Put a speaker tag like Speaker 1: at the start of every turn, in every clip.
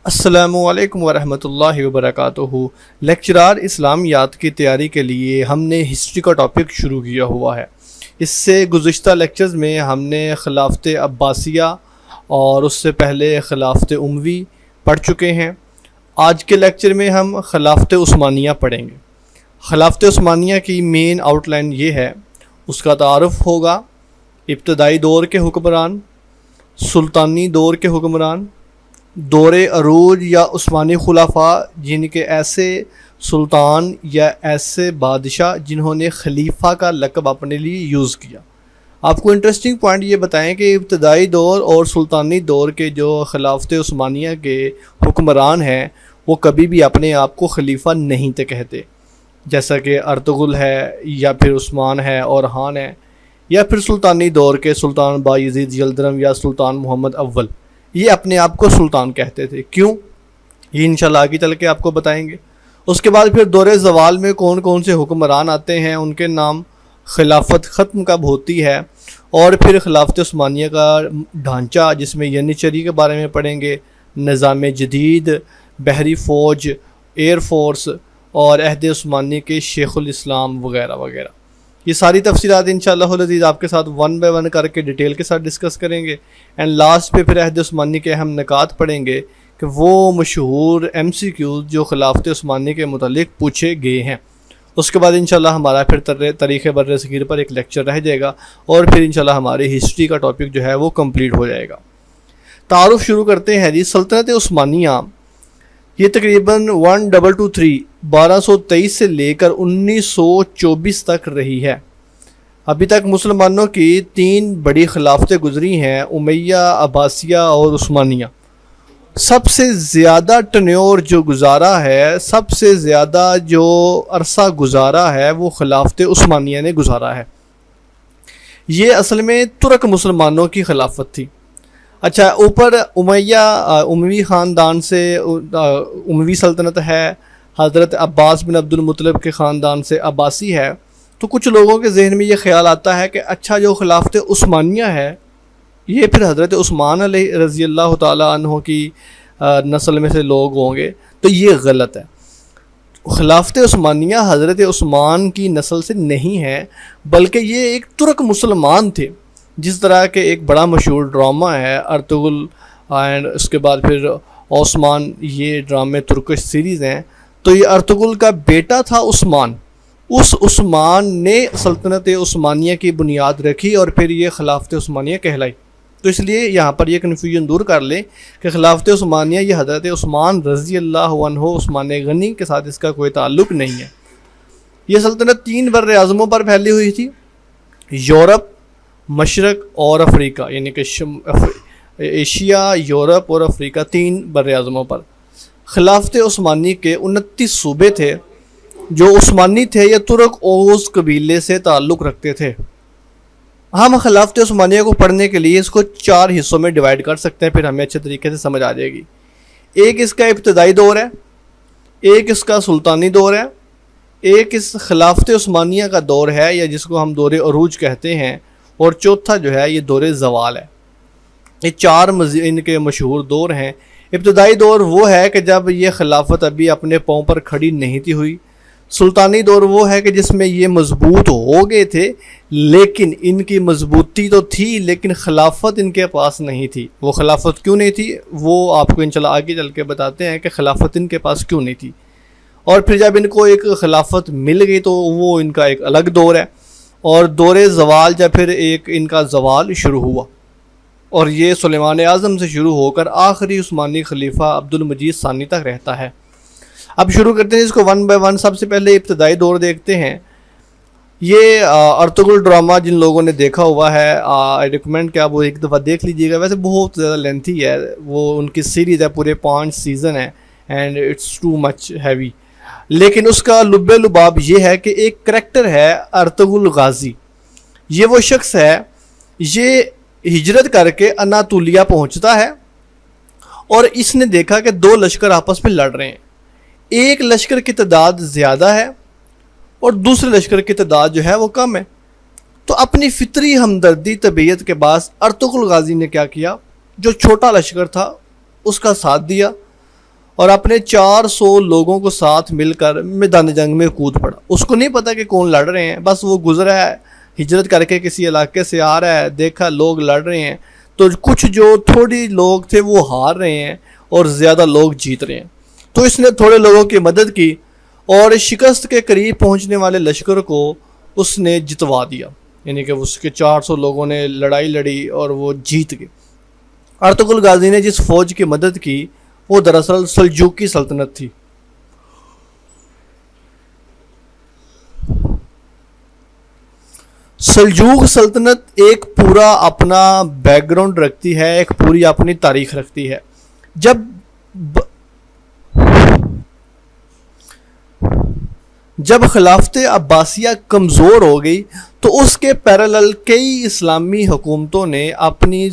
Speaker 1: السلام علیکم ورحمۃ اللہ وبرکاتہ۔ لیکچرار اسلامیات کی تیاری کے لیے ہم نے ہسٹری کا ٹاپک شروع کیا ہوا ہے۔ اس سے گزشتہ لیکچرز میں ہم نے خلافت عباسیہ اور اس سے پہلے خلافت اموی پڑھ چکے ہیں۔ آج کے لیکچر میں ہم خلافت عثمانیہ پڑھیں گے۔ خلافت عثمانیہ کی مین آؤٹ لائن یہ ہے، اس کا تعارف ہوگا ابتدائی دور کے حکمران، سلطانی دور کے حکمران، دور عروج یا عثمانی خلفاء جن کے ایسے سلطان یا ایسے بادشاہ جنہوں نے خلیفہ کا لقب اپنے لیے یوز کیا۔ آپ کو انٹرسٹنگ پوائنٹ یہ بتائیں کہ ابتدائی دور اور سلطانی دور کے جو خلافت عثمانیہ کے حکمران ہیں وہ کبھی بھی اپنے آپ کو خلیفہ نہیں تھے کہتے، جیسا کہ ارطغرل ہے یا پھر عثمان ہے اورحان ہے، یا پھر سلطانی دور کے سلطان بایزید یلدرم یا سلطان محمد اول، یہ اپنے آپ کو سلطان کہتے تھے۔ کیوں؟ یہ انشاءاللہ آگے چل کے آپ کو بتائیں گے۔ اس کے بعد پھر دور زوال میں کون کون سے حکمران آتے ہیں، ان کے نام، خلافت ختم کب ہوتی ہے، اور پھر خلافت عثمانیہ کا ڈھانچہ جس میں ینیچری کے بارے میں پڑھیں گے، نظام جدید، بحری فوج، ایئر فورس اور عہد عثمانی کے شیخ الاسلام وغیرہ وغیرہ۔ یہ ساری تفصیلات انشاءاللہ العزیز آپ کے ساتھ ون بائی ون کر کے ڈیٹیل کے ساتھ ڈسکس کریں گے، اینڈ لاسٹ پہ پھر عہد عثمانی کے اہم نکات پڑھیں گے کہ وہ مشہور MCQs جو خلافت عثمانی کے متعلق پوچھے گئے ہیں۔ اس کے بعد انشاءاللہ ہمارا پھر تاریخ بر صغیر پر ایک لیکچر رہ جائے گا، اور پھر انشاءاللہ ہماری ہسٹری کا ٹاپک جو ہے وہ کمپلیٹ ہو جائے گا۔ تعارف شروع کرتے ہیں جی۔ سلطنت عثمانیہ یہ تقریباً 1223 سے لے کر 1924 تک رہی ہے۔ ابھی تک مسلمانوں کی 3 بڑی خلافتیں گزری ہیں، امیہ، عباسیہ اور عثمانیہ۔ سب سے زیادہ ٹنیور جو گزارا ہے، سب سے زیادہ جو عرصہ گزارا ہے وہ خلافت عثمانیہ نے گزارا ہے۔ یہ اصل میں ترک مسلمانوں کی خلافت تھی۔ اچھا، اوپر اموی خاندان سے اموی سلطنت ہے، حضرت عباس بن عبد المطلب کے خاندان سے عباسی ہے، تو کچھ لوگوں کے ذہن میں یہ خیال آتا ہے کہ اچھا جو خلافت عثمانیہ ہے یہ پھر حضرت عثمان علیہ رضی اللہ تعالیٰ عنہ کی نسل میں سے لوگ ہوں گے، تو یہ غلط ہے۔ خلافت عثمانیہ حضرت عثمان کی نسل سے نہیں ہے، بلکہ یہ ایک ترک مسلمان تھے۔ جس طرح کہ ایک بڑا مشہور ڈرامہ ہے ارطغرل اینڈ اس کے بعد پھر عثمان، یہ ڈرامے ترکش سیریز ہیں، تو یہ ارطغرل کا بیٹا تھا عثمان، اس عثمان نے سلطنت عثمانیہ کی بنیاد رکھی اور پھر یہ خلافت عثمانیہ کہلائی۔ تو اس لیے یہاں پر یہ کنفیوژن دور کر لیں کہ خلافت عثمانیہ یہ حضرت عثمان رضی اللہ عنہ، عثمان غنی کے ساتھ اس کا کوئی تعلق نہیں ہے۔ یہ سلطنت 3 بر اعظموں پر پھیلی ہوئی تھی، یورپ، مشرق اور افریقہ، یعنی کہ ایشیا، یورپ اور افریقہ، 3 بر اعظموں پر۔ خلافت عثمانی کے 29 صوبے تھے جو عثمانی تھے یا ترک اوغوز قبیلے سے تعلق رکھتے تھے۔ ہم خلافت عثمانیہ کو پڑھنے کے لیے اس کو 4 حصوں میں ڈیوائیڈ کر سکتے ہیں، پھر ہمیں اچھے طریقے سے سمجھ آ جائے گی۔ ایک اس کا ابتدائی دور ہے، ایک اس کا سلطانی دور ہے، ایک اس خلافت عثمانیہ کا دور ہے یا جس کو ہم دور عروج کہتے ہیں، اور چوتھا جو ہے یہ دور زوال ہے۔ یہ 4 ان کے مشہور دور ہیں۔ ابتدائی دور وہ ہے کہ جب یہ خلافت ابھی اپنے پاؤں پر کھڑی نہیں تھی ہوئی۔ سلطانی دور وہ ہے کہ جس میں یہ مضبوط ہو گئے تھے، لیکن ان کی مضبوطی تو تھی لیکن خلافت ان کے پاس نہیں تھی۔ وہ خلافت کیوں نہیں تھی وہ آپ کو انشاءاللہ آگے چل کے بتاتے ہیں کہ خلافت ان کے پاس کیوں نہیں تھی، اور پھر جب ان کو ایک خلافت مل گئی تو وہ ان کا ایک الگ دور ہے۔ اور دور زوال جب پھر ایک ان کا زوال شروع ہوا، اور یہ سلیمان اعظم سے شروع ہو کر آخری عثمانی خلیفہ عبد المجید ثانی تک رہتا ہے۔ اب شروع کرتے ہیں اس کو ون بائی ون۔ سب سے پہلے ابتدائی دور دیکھتے ہیں۔ یہ ارطغرل ڈرامہ جن لوگوں نے دیکھا ہوا ہے، آئی ریکمینڈ کہ آپ وہ ایک دفعہ دیکھ لیجیے گا۔ ویسے بہت زیادہ لینتھی ہے، وہ ان کی سیریز ہے، پورے 5 سیزن ہیں، and it's too much heavy, لیکن اس کا لب لباب یہ ہے کہ ایک کریکٹر ہے ارطغرل غازی۔ یہ وہ شخص ہے، یہ ہجرت کر کے اناطولیہ پہنچتا ہے، اور اس نے دیکھا کہ 2 لشکر آپس میں لڑ رہے ہیں۔ ایک لشکر کی تعداد زیادہ ہے اور دوسرے لشکر کی تعداد جو ہے وہ کم ہے۔ تو اپنی فطری ہمدردی طبیعت کے باعث ارطغرل غازی نے کیا کیا، جو چھوٹا لشکر تھا اس کا ساتھ دیا، اور اپنے 400 لوگوں کو ساتھ مل کر میدان جنگ میں کود پڑا. اس کو نہیں پتا کہ کون لڑ رہے ہیں, بس وہ گزرا ہے, ہجرت کر کے کسی علاقے سے آ رہا ہے, دیکھا لوگ لڑ رہے ہیں, تو کچھ جو تھوڑی لوگ تھے وہ ہار رہے ہیں اور زیادہ لوگ جیت رہے ہیں. تو اس نے تھوڑے لوگوں کی مدد کی اور شکست کے قریب پہنچنے والے لشکر کو اس نے جتوا دیا, یعنی کہ اس کے 400 لوگوں نے لڑائی لڑی اور وہ جیت گئے. ارطغرل غازی نے جس فوج کی مدد کی وہ دراصل سلجوقی سلطنت تھی. سلجوق سلطنت ایک پورا اپنا بیک گراؤنڈ رکھتی ہے, ایک پوری اپنی تاریخ رکھتی ہے. جب خلافت عباسیہ کمزور ہو گئی تو اس کے پیرالل کئی اسلامی حکومتوں نے اپنی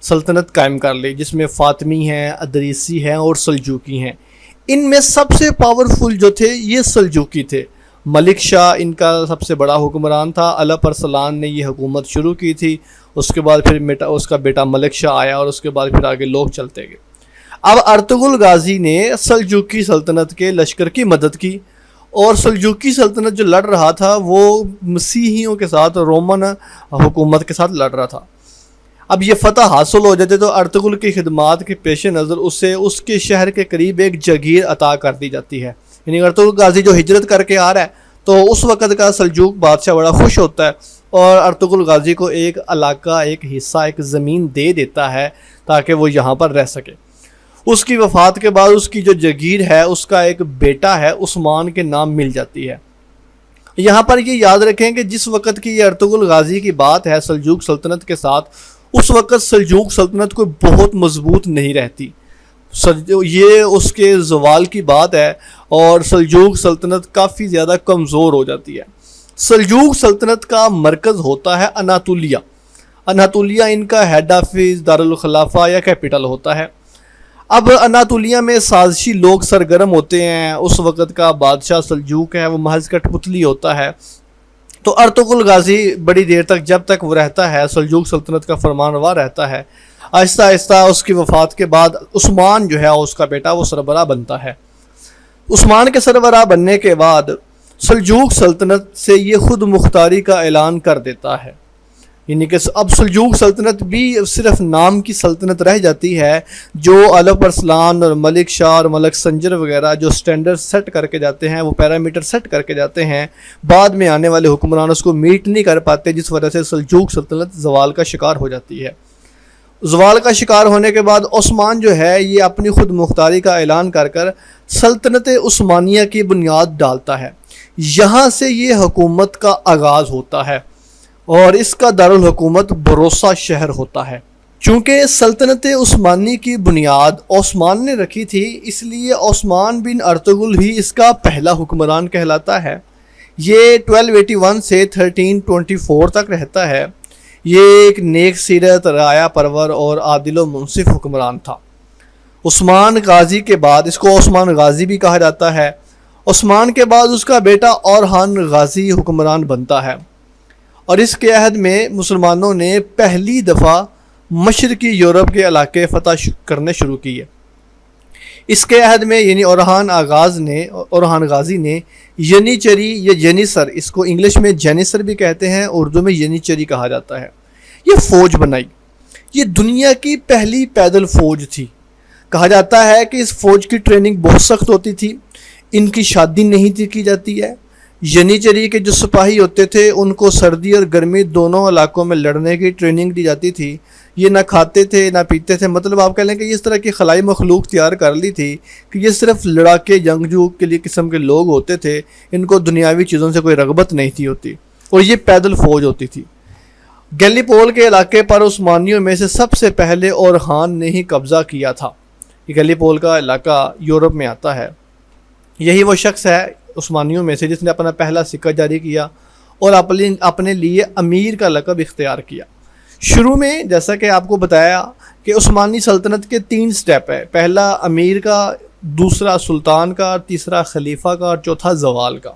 Speaker 1: سلطنت قائم کر لی, جس میں فاطمی ہیں, ادریسی ہیں اور سلجوقی ہیں. ان میں سب سے پاورفل جو تھے یہ سلجوقی تھے. ملک شاہ ان کا سب سے بڑا حکمران تھا. الپ ارسلان نے یہ حکومت شروع کی تھی, اس کے بعد پھر اس کا بیٹا ملک شاہ آیا اور اس کے بعد پھر آگے لوگ چلتے گئے. اب ارطغرل غازی نے سلجوقی سلطنت کے لشکر کی مدد کی, اور سلجوقی سلطنت جو لڑ رہا تھا وہ مسیحیوں کے ساتھ, رومن حکومت کے ساتھ لڑ رہا تھا. اب یہ فتح حاصل ہو جاتے تو ارطغرل کی خدمات کے پیش نظر اسے اس کے شہر کے قریب ایک جگیر عطا کر دی جاتی ہے. یعنی ارطغرل غازی جو ہجرت کر کے آ رہا ہے تو اس وقت کا سلجوق بادشاہ بڑا خوش ہوتا ہے اور ارطغرل غازی کو ایک علاقہ, ایک حصہ, ایک زمین دے دیتا ہے تاکہ وہ یہاں پر رہ سکے. اس کی وفات کے بعد اس کی جو جگیر ہے اس کا ایک بیٹا ہے عثمان کے نام مل جاتی ہے. یہاں پر یہ یاد رکھیں کہ جس وقت کی یہ ارطغرل غازی کی بات ہے سلجوق سلطنت کے ساتھ, اس وقت سلجوق سلطنت کو بہت مضبوط نہیں رہتی. یہ اس کے زوال کی بات ہے اور سلجوق سلطنت کافی زیادہ کمزور ہو جاتی ہے. سلجوق سلطنت کا مرکز ہوتا ہے اناطولیہ. اناطولیہ ان کا ہیڈ آفس, دارالخلافہ یا کیپٹل ہوتا ہے. اب اناطولیہ میں سازشی لوگ سرگرم ہوتے ہیں. اس وقت کا بادشاہ سلجوق ہے وہ محض کٹ پتلی ہوتا ہے. تو ارطغرل غازی بڑی دیر تک, جب تک وہ رہتا ہے, سلجوق سلطنت کا فرمان روا رہتا ہے. آہستہ آہستہ اس کی وفات کے بعد عثمان جو ہے اس کا بیٹا وہ سربراہ بنتا ہے. عثمان کے سربراہ بننے کے بعد سلجوق سلطنت سے یہ خود مختاری کا اعلان کر دیتا ہے. یعنی کہ اب سلجوق سلطنت بھی صرف نام کی سلطنت رہ جاتی ہے. جو الپ ارسلان اور ملک شاہ اور ملک سنجر وغیرہ جو سٹینڈرڈ سیٹ کر کے جاتے ہیں, وہ پیرامیٹر سیٹ کر کے جاتے ہیں, بعد میں آنے والے حکمران اس کو میٹ نہیں کر پاتے, جس وجہ سے سلجوق سلطنت زوال کا شکار ہو جاتی ہے. زوال کا شکار ہونے کے بعد عثمان جو ہے یہ اپنی خود مختاری کا اعلان کر کر سلطنت عثمانیہ کی بنیاد ڈالتا ہے. یہاں سے یہ حکومت کا آغاز ہوتا ہے اور اس کا دارالحکومت بروسا شہر ہوتا ہے. چونکہ سلطنت عثمانی کی بنیاد عثمان نے رکھی تھی, اس لیے عثمان بن ارطغرل ہی اس کا پہلا حکمران کہلاتا ہے. یہ 1281 سے 1324 تک رہتا ہے. یہ ایک نیک سیرت, رعایا پرور اور عادل و منصف حکمران تھا. عثمان غازی کے بعد, اس کو عثمان غازی بھی کہا جاتا ہے, عثمان کے بعد اس کا بیٹا اورحان غازی حکمران بنتا ہے. اور اس کے عہد میں مسلمانوں نے پہلی دفعہ مشرقی یورپ کے علاقے فتح کرنے شروع کیے. اس کے عہد میں یعنی اورحان غازی نے ینیچری یا جینیسر, اس کو انگلش میں جینیسر بھی کہتے ہیں, اردو میں ینیچری کہا جاتا ہے, یہ فوج بنائی. یہ دنیا کی پہلی پیدل فوج تھی. کہا جاتا ہے کہ اس فوج کی ٹریننگ بہت سخت ہوتی تھی, ان کی شادی نہیں تھی کی جاتی ہے. ینیچری کے جو سپاہی ہوتے تھے ان کو سردی اور گرمی دونوں علاقوں میں لڑنے کی ٹریننگ دی جاتی تھی. یہ نہ کھاتے تھے نہ پیتے تھے, مطلب آپ کہہ لیں کہ اس طرح کی خلائی مخلوق تیار کر لی تھی کہ یہ صرف لڑاکے جنگجو کے لیے قسم کے لوگ ہوتے تھے, ان کو دنیاوی چیزوں سے کوئی رغبت نہیں تھی ہوتی, اور یہ پیدل فوج ہوتی تھی. گیلی پول کے علاقے پر عثمانیوں میں سے سب سے پہلے اورحان نے ہی قبضہ کیا تھا. یہ گیلی پول کا علاقہ یورپ میں آتا ہے. یہی وہ شخص ہے عثمانیوں میں سے جس نے اپنا پہلا سکہ جاری کیا اور اپنے لیے امیر کا لقب اختیار کیا. شروع میں جیسا کہ آپ کو بتایا کہ عثمانی سلطنت کے 3 سٹیپ ہے, پہلا امیر کا, دوسرا سلطان کا, تیسرا خلیفہ کا اور چوتھا زوال کا.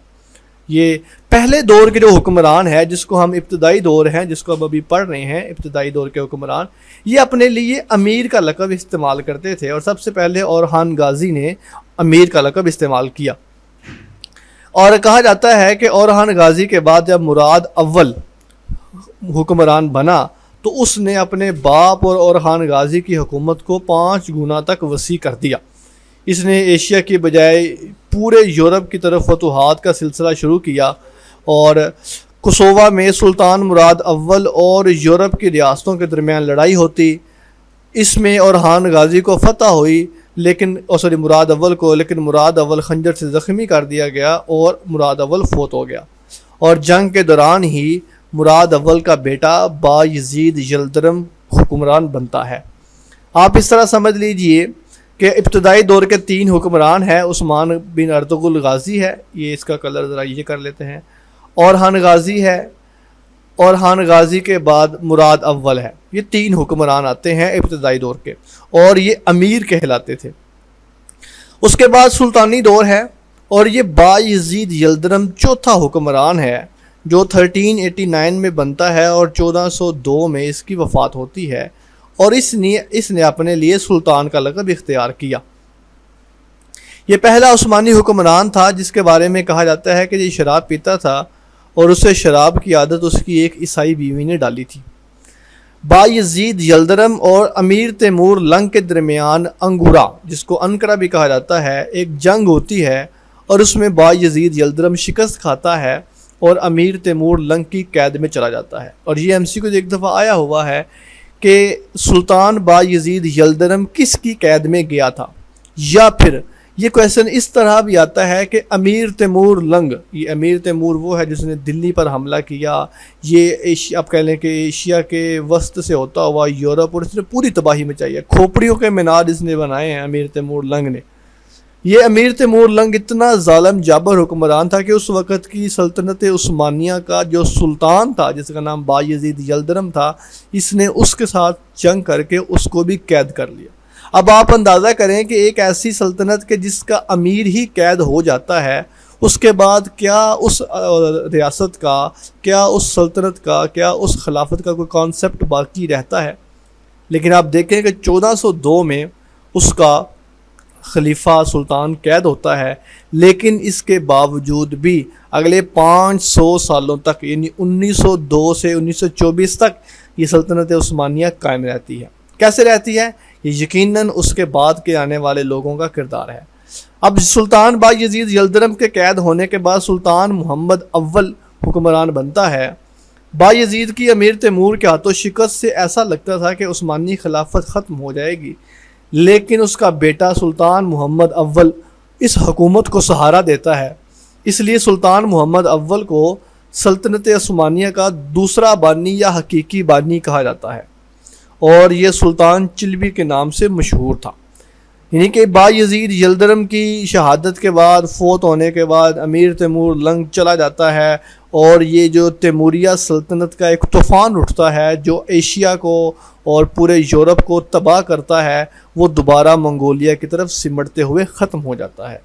Speaker 1: یہ پہلے دور کے جو حکمران ہے، جس کو ہم ابتدائی دور ہیں، جس کو اب ابھی پڑھ رہے ہیں، ابتدائی دور کے حکمران، یہ اپنے لیے امیر کا لقب استعمال کرتے تھے، اور سب سے پہلے اورحان غازی نے امیر کا لقب استعمال کیا۔ اور کہا جاتا ہے کہ اورحان غازی کے بعد جب مراد اول حکمران بنا تو اس نے اپنے باپ اور اورحان غازی کی حکومت کو 5 گنا تک وسیع کر دیا۔ اس نے ایشیا کی بجائے پورے یورپ کی طرف فتوحات کا سلسلہ شروع کیا، اور کوسووا میں سلطان مراد اول اور یورپ کی ریاستوں کے درمیان لڑائی ہوتی، اس میں اورحان غازی کو فتح ہوئی، لیکن مراد اول کو، لیکن مراد اول خنجر سے زخمی کر دیا گیا اور مراد اول فوت ہو گیا، اور جنگ کے دوران ہی مراد اول کا بیٹا بایزید یلدرم حکمران بنتا ہے۔ آپ اس طرح سمجھ لیجئے کہ ابتدائی دور کے 3 حکمران ہیں، عثمان بن ارطغرل غازی ہے، یہ اس کا کلر ذرا یہ کر لیتے ہیں، اورحان غازی ہے، اورحان غازی کے بعد مراد اول ہے۔ یہ 3 حکمران آتے ہیں ابتدائی دور کے، اور یہ امیر کہلاتے تھے۔ اس کے بعد سلطانی دور ہے، اور یہ بایزید یلدرم چوتھا حکمران ہے، جو 1389 میں بنتا ہے اور 1402 میں اس کی وفات ہوتی ہے، اور اس نے اپنے لیے سلطان کا لقب اختیار کیا۔ یہ پہلا عثمانی حکمران تھا جس کے بارے میں کہا جاتا ہے کہ یہ شراب پیتا تھا، اور اسے شراب کی عادت اس کی ایک عیسائی بیوی نے ڈالی تھی۔ بایزید یلدرم اور امیر تیمور لنگ کے درمیان انگورا، جس کو انقرہ بھی کہا جاتا ہے، ایک جنگ ہوتی ہے، اور اس میں بایزید یلدرم شکست کھاتا ہے اور امیر تیمور لنگ کی قید میں چلا جاتا ہے۔ اور یہ MC کو ایک دفعہ آیا ہوا ہے کہ سلطان بایزید یلدرم کس کی قید میں گیا تھا، یا پھر یہ کویشچن اس طرح بھی آتا ہے کہ امیر تیمور لنگ، یہ امیر تیمور وہ ہے جس نے دلی پر حملہ کیا، یہ اب کہہ لیں کہ ایشیا کے وسط سے ہوتا ہوا یورپ، اور اس نے پوری تباہی مچائی ہے، کھوپڑیوں کے مینار اس نے بنائے ہیں امیر تیمور لنگ نے۔ یہ امیر تیمور لنگ اتنا ظالم جابر حکمران تھا کہ اس وقت کی سلطنت عثمانیہ کا جو سلطان تھا، جس کا نام بایزید یلدرم تھا، اس نے اس کے ساتھ جنگ کر کے اس کو بھی قید کر لیا۔ اب آپ اندازہ کریں کہ ایک ایسی سلطنت کے جس کا امیر ہی قید ہو جاتا ہے، اس کے بعد کیا اس ریاست کا، کیا اس سلطنت کا، کیا اس خلافت کا کوئی کانسیپٹ باقی رہتا ہے؟ لیکن آپ دیکھیں کہ 1402 میں اس کا خلیفہ سلطان قید ہوتا ہے، لیکن اس کے باوجود بھی اگلے 500 سالوں تک، یعنی 1902 سے 1924 تک یہ سلطنت عثمانیہ قائم رہتی ہے۔ کیسے رہتی ہے؟ یہ یقیناً اس کے بعد کے آنے والے لوگوں کا کردار ہے۔ اب سلطان بایزید یلدرم کے قید ہونے کے بعد سلطان محمد اول حکمران بنتا ہے۔ بایزید کی امیر تیمور کے ہاتھوں شکست سے ایسا لگتا تھا کہ عثمانی خلافت ختم ہو جائے گی، لیکن اس کا بیٹا سلطان محمد اول اس حکومت کو سہارا دیتا ہے۔ اس لیے سلطان محمد اول کو سلطنت عثمانیہ کا دوسرا بانی یا حقیقی بانی کہا جاتا ہے، اور یہ سلطان چلبی کے نام سے مشہور تھا۔ یعنی کہ بایزید یلدرم کی شہادت کے بعد، فوت ہونے کے بعد، امیر تیمور لنگ چلا جاتا ہے، اور یہ جو تیموریہ سلطنت کا ایک طوفان اٹھتا ہے جو ایشیا کو اور پورے یورپ کو تباہ کرتا ہے، وہ دوبارہ منگولیا کی طرف سمٹتے ہوئے ختم ہو جاتا ہے۔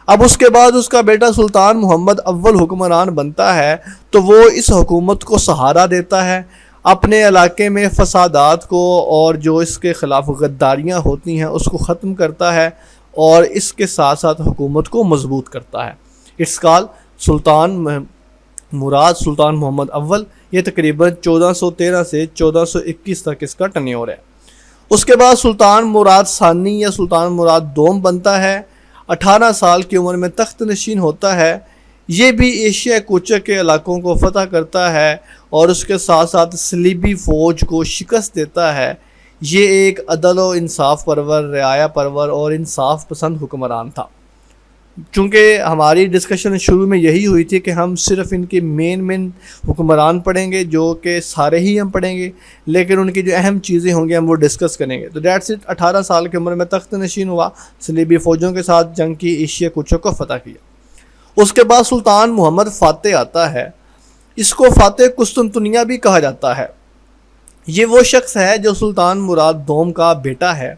Speaker 1: اب اس کے بعد اس کا بیٹا سلطان محمد اول حکمران بنتا ہے، تو وہ اس حکومت کو سہارا دیتا ہے، اپنے علاقے میں فسادات کو اور جو اس کے خلاف غداریاں ہوتی ہیں اس کو ختم کرتا ہے، اور اس کے ساتھ ساتھ حکومت کو مضبوط کرتا ہے۔ اٹس کال سلطان مراد سلطان محمد اول۔ یہ تقریباً 1413 سے 1421 تک اس کا ٹینیور ہے۔ اس کے بعد سلطان مراد ثانی یا سلطان مراد دوم بنتا ہے، 18 سال کی عمر میں تخت نشین ہوتا ہے۔ یہ بھی ایشیا کوچک کے علاقوں کو فتح کرتا ہے اور اس کے ساتھ ساتھ صلیبی فوج کو شکست دیتا ہے۔ یہ ایک عدل و انصاف پرور، رعایا پرور اور انصاف پسند حکمران تھا۔ چونکہ ہماری ڈسکشن شروع میں یہی ہوئی تھی کہ ہم صرف ان کے مین حکمران پڑھیں گے، جو کہ سارے ہی ہم پڑھیں گے، لیکن ان کی جو اہم چیزیں ہوں گی ہم وہ ڈسکس کریں گے۔ تو دیٹس اٹ، 18 سال کی عمر میں تخت نشین ہوا، صلیبی فوجوں کے ساتھ جنگ کی، ایشیا کوچک کو فتح کیا۔ اس کے بعد سلطان محمد فاتح آتا ہے۔ اس کو فاتح قسطنطنیہ بھی کہا جاتا ہے۔ یہ وہ شخص ہے جو سلطان مراد دوم کا بیٹا ہے۔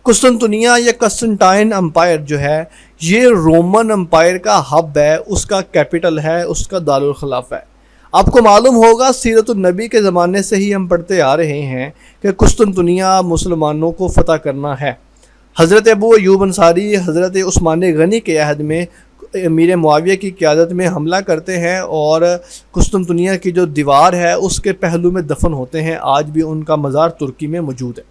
Speaker 1: قسطنطنیہ یا قسطنطائن امپائر جو ہے یہ رومن امپائر کا ہب ہے، اس کا کیپٹل ہے، اس کا دارالخلافہ ہے۔ آپ کو معلوم ہوگا سیرت النبی کے زمانے سے ہی ہم پڑھتے آ رہے ہیں کہ قسطنطنیہ مسلمانوں کو فتح کرنا ہے۔ حضرت ابو ایوب انصاری حضرت عثمان غنی کے عہد میں امیر معاویہ کی قیادت میں حملہ کرتے ہیں اور قسطنطنیہ کی جو دیوار ہے اس کے پہلو میں دفن ہوتے ہیں۔ آج بھی ان کا مزار ترکی میں موجود ہے۔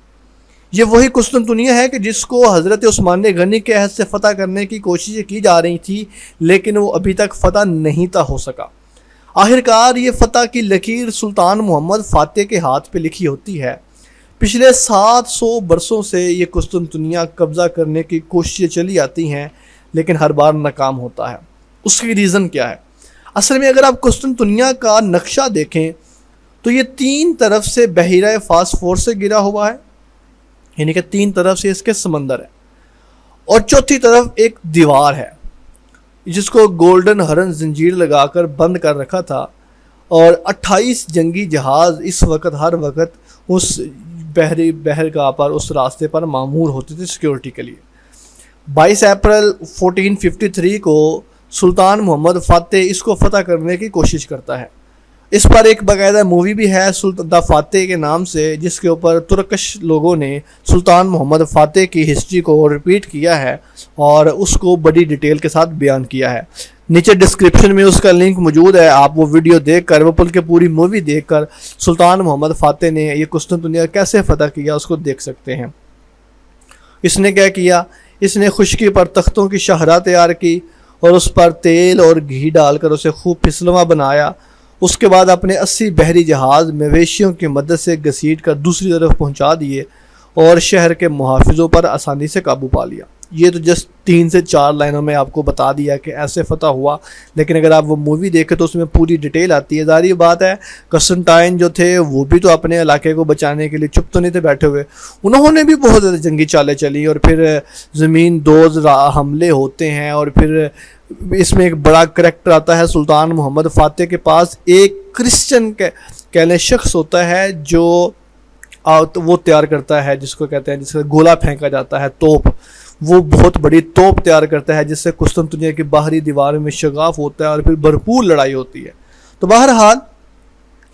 Speaker 1: یہ وہی قسطنطنیہ ہے کہ جس کو حضرت عثمان غنی کے عہد سے فتح کرنے کی کوششیں کی جا رہی تھی، لیکن وہ ابھی تک فتح نہیں تھا ہو سکا۔ آخرکار یہ فتح کی لکیر سلطان محمد فاتح کے ہاتھ پہ لکھی ہوتی ہے۔ پچھلے 700 برسوں سے یہ قسطنطنیہ قبضہ کرنے کی کوششیں چلی آتی ہیں، لیکن ہر بار ناکام ہوتا ہے۔ اس کی ریزن کیا ہے؟ اصل میں اگر آپ قسطنطنیہ کا نقشہ دیکھیں تو یہ 3 طرف سے بحیرہ فاسفورس سے گرا ہوا ہے، یعنی کہ 3 طرف سے اس کے سمندر ہے، اور چوتھی طرف ایک دیوار ہے جس کو گولڈن ہرن زنجیر لگا کر بند کر رکھا تھا، اور 28 جنگی جہاز اس وقت ہر وقت اس بحرگاہ پر، اس راستے پر معمور ہوتے تھے سیکیورٹی کے لیے۔ 22 اپریل 1453 کو سلطان محمد فاتح اس کو فتح کرنے کی کوشش کرتا ہے۔ اس پر ایک باقاعدہ مووی بھی ہے سلطان دا فاتح کے نام سے، جس کے اوپر ترکش لوگوں نے سلطان محمد فاتح کی ہسٹری کو ریپیٹ کیا ہے اور اس کو بڑی ڈیٹیل کے ساتھ بیان کیا ہے۔ نیچے ڈسکرپشن میں اس کا لنک موجود ہے، آپ وہ ویڈیو دیکھ کر، وہ بلکہ پوری مووی دیکھ کر سلطان محمد فاتح نے یہ قسطنطنیہ کیسے فتح کیا اس کو دیکھ سکتے ہیں۔ اس نے کیا کیا؟ اس نے خشکی پر تختوں کی شاہراہ تیار کی اور اس پر تیل اور گھی ڈال کر اسے خوب پھسلواں بنایا۔ اس کے بعد اپنے 80 بحری جہاز مویشیوں کی مدد سے گھسیٹ کر دوسری طرف پہنچا دیے اور شہر کے محافظوں پر آسانی سے قابو پا لیا۔ یہ تو جسٹ 3 سے 4 لائنوں میں آپ کو بتا دیا کہ ایسے فتح ہوا، لیکن اگر آپ وہ مووی دیکھیں تو اس میں پوری ڈیٹیل آتی ہے۔ ظاہر بات ہے قسطنطائن جو تھے وہ بھی تو اپنے علاقے کو بچانے کے لیے چپ تو نہیں تھے بیٹھے ہوئے، انہوں نے بھی بہت زیادہ جنگی چالیں چلی، اور پھر زمین دوز حملے ہوتے ہیں، اور پھر اس میں ایک بڑا کریکٹر آتا ہے سلطان محمد فاتح کے پاس ایک کرسچن کہنے شخص ہوتا ہے جو وہ تیار کرتا ہے، جس کو کہتے ہیں جس کا گولا پھینکا جاتا ہے، توپ، وہ بہت بڑی توپ تیار کرتا ہے جس سے قسطنطنیہ کی باہری دیوار میں شگاف ہوتا ہے اور پھر بھرپور لڑائی ہوتی ہے۔ تو بہرحال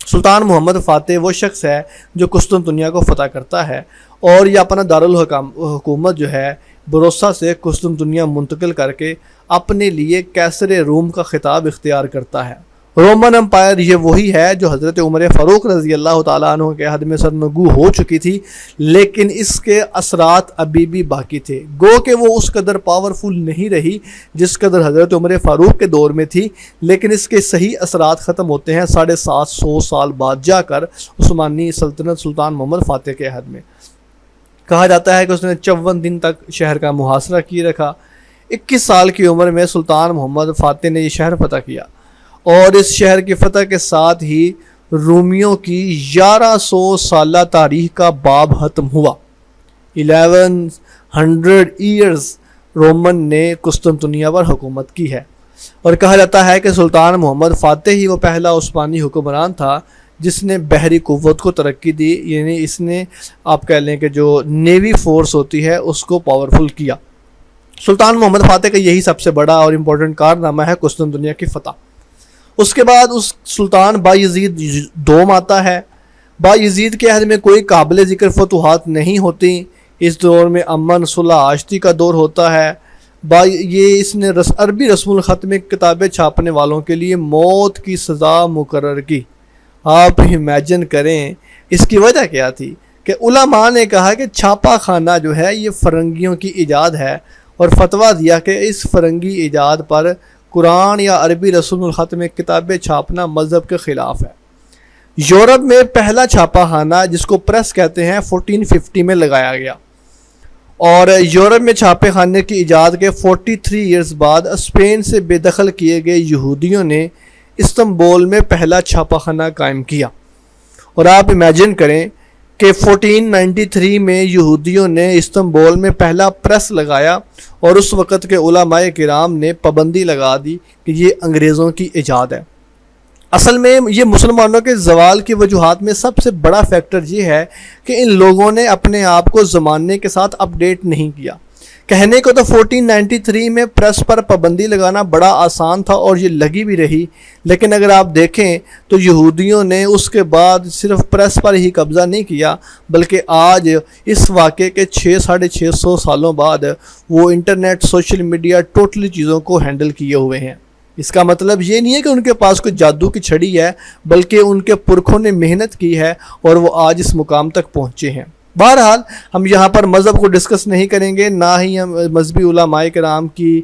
Speaker 1: سلطان محمد فاتح وہ شخص ہے جو قسطنطنیہ کو فتح کرتا ہے، اور یہ اپنا دارالحکومت جو ہے بروسا سے قسطنطنیہ منتقل کر کے اپنے لیے کیسر روم کا خطاب اختیار کرتا ہے۔ رومن امپائر یہ وہی ہے جو حضرت عمر فاروق رضی اللہ تعالیٰ عنہ کے عہد میں سرنگو ہو چکی تھی، لیکن اس کے اثرات ابھی بھی باقی تھے۔ گو کہ وہ اس قدر پاورفل نہیں رہی جس قدر حضرت عمر فاروق کے دور میں تھی، لیکن اس کے صحیح اثرات ختم ہوتے ہیں 750 سال بعد جا کر عثمانی سلطنت سلطان محمد فاتح کے عہد میں۔ کہا جاتا ہے کہ اس نے 54 دن تک شہر کا محاصرہ کیے رکھا۔ 21 سال کی عمر میں سلطان محمد فاتح نے یہ شہر فتح کیا، اور اس شہر کی فتح کے ساتھ ہی رومیوں کی 1100 سالہ تاریخ کا باب ختم ہوا۔ 1100 ایئرز رومن نے قسطنطنیہ پر حکومت کی ہے، اور کہا جاتا ہے کہ سلطان محمد فاتح ہی وہ پہلا عثمانی حکمران تھا جس نے بحری قوت کو ترقی دی، یعنی اس نے آپ کہہ لیں کہ جو نیوی فورس ہوتی ہے اس کو پاورفل کیا۔ سلطان محمد فاتح کا یہی سب سے بڑا اور امپورٹنٹ کارنامہ ہے قسطنطنیہ کی فتح۔ اس کے بعد اس سلطان بایزید دوم آتا ہے۔ بایزید کے عہد میں کوئی قابل ذکر فتوحات نہیں ہوتی، اس دور میں امن صلح آشتی کا دور ہوتا ہے۔ یہ اس نے عربی رسم الخط میں کتابیں چھاپنے والوں کے لیے موت کی سزا مقرر کی۔ آپ امیجن کریں اس کی وجہ کیا تھی کہ علماء نے کہا کہ چھاپا خانہ جو ہے یہ فرنگیوں کی ایجاد ہے، اور فتویٰ دیا کہ اس فرنگی ایجاد پر قرآن یا عربی رسم الخط میں کتابیں چھاپنا مذہب کے خلاف ہے۔ یورپ میں پہلا چھاپا خانہ جس کو پریس کہتے ہیں 1450 میں لگایا گیا، اور یورپ میں چھاپے خانے کی ایجاد کے 43 ایئرز بعد اسپین سے بے دخل کیے گئے یہودیوں نے استنبول میں پہلا چھاپا خانہ قائم کیا۔ اور آپ امیجن کریں کہ 1493 میں یہودیوں نے استنبول میں پہلا پریس لگایا، اور اس وقت کے علماء کرام نے پابندی لگا دی کہ یہ انگریزوں کی ایجاد ہے۔ اصل میں یہ مسلمانوں کے زوال کی وجوہات میں سب سے بڑا فیکٹر یہ ہے کہ ان لوگوں نے اپنے آپ کو زمانے کے ساتھ اپڈیٹ نہیں کیا۔ کہنے کو تو 1493 میں پریس پر پابندی لگانا بڑا آسان تھا اور یہ لگی بھی رہی، لیکن اگر آپ دیکھیں تو یہودیوں نے اس کے بعد صرف پریس پر ہی قبضہ نہیں کیا، بلکہ آج اس واقعے کے 600-650 سالوں بعد وہ انٹرنیٹ، سوشل میڈیا، ٹوٹلی چیزوں کو ہینڈل کیے ہوئے ہیں۔ اس کا مطلب یہ نہیں ہے کہ ان کے پاس کوئی جادو کی چھڑی ہے، بلکہ ان کے پرکھوں نے محنت کی ہے اور وہ آج اس مقام تک پہنچے ہیں۔ بہرحال ہم یہاں پر مذہب کو ڈسکس نہیں کریں گے، نہ ہی ہم مذہبی علماء کرام کی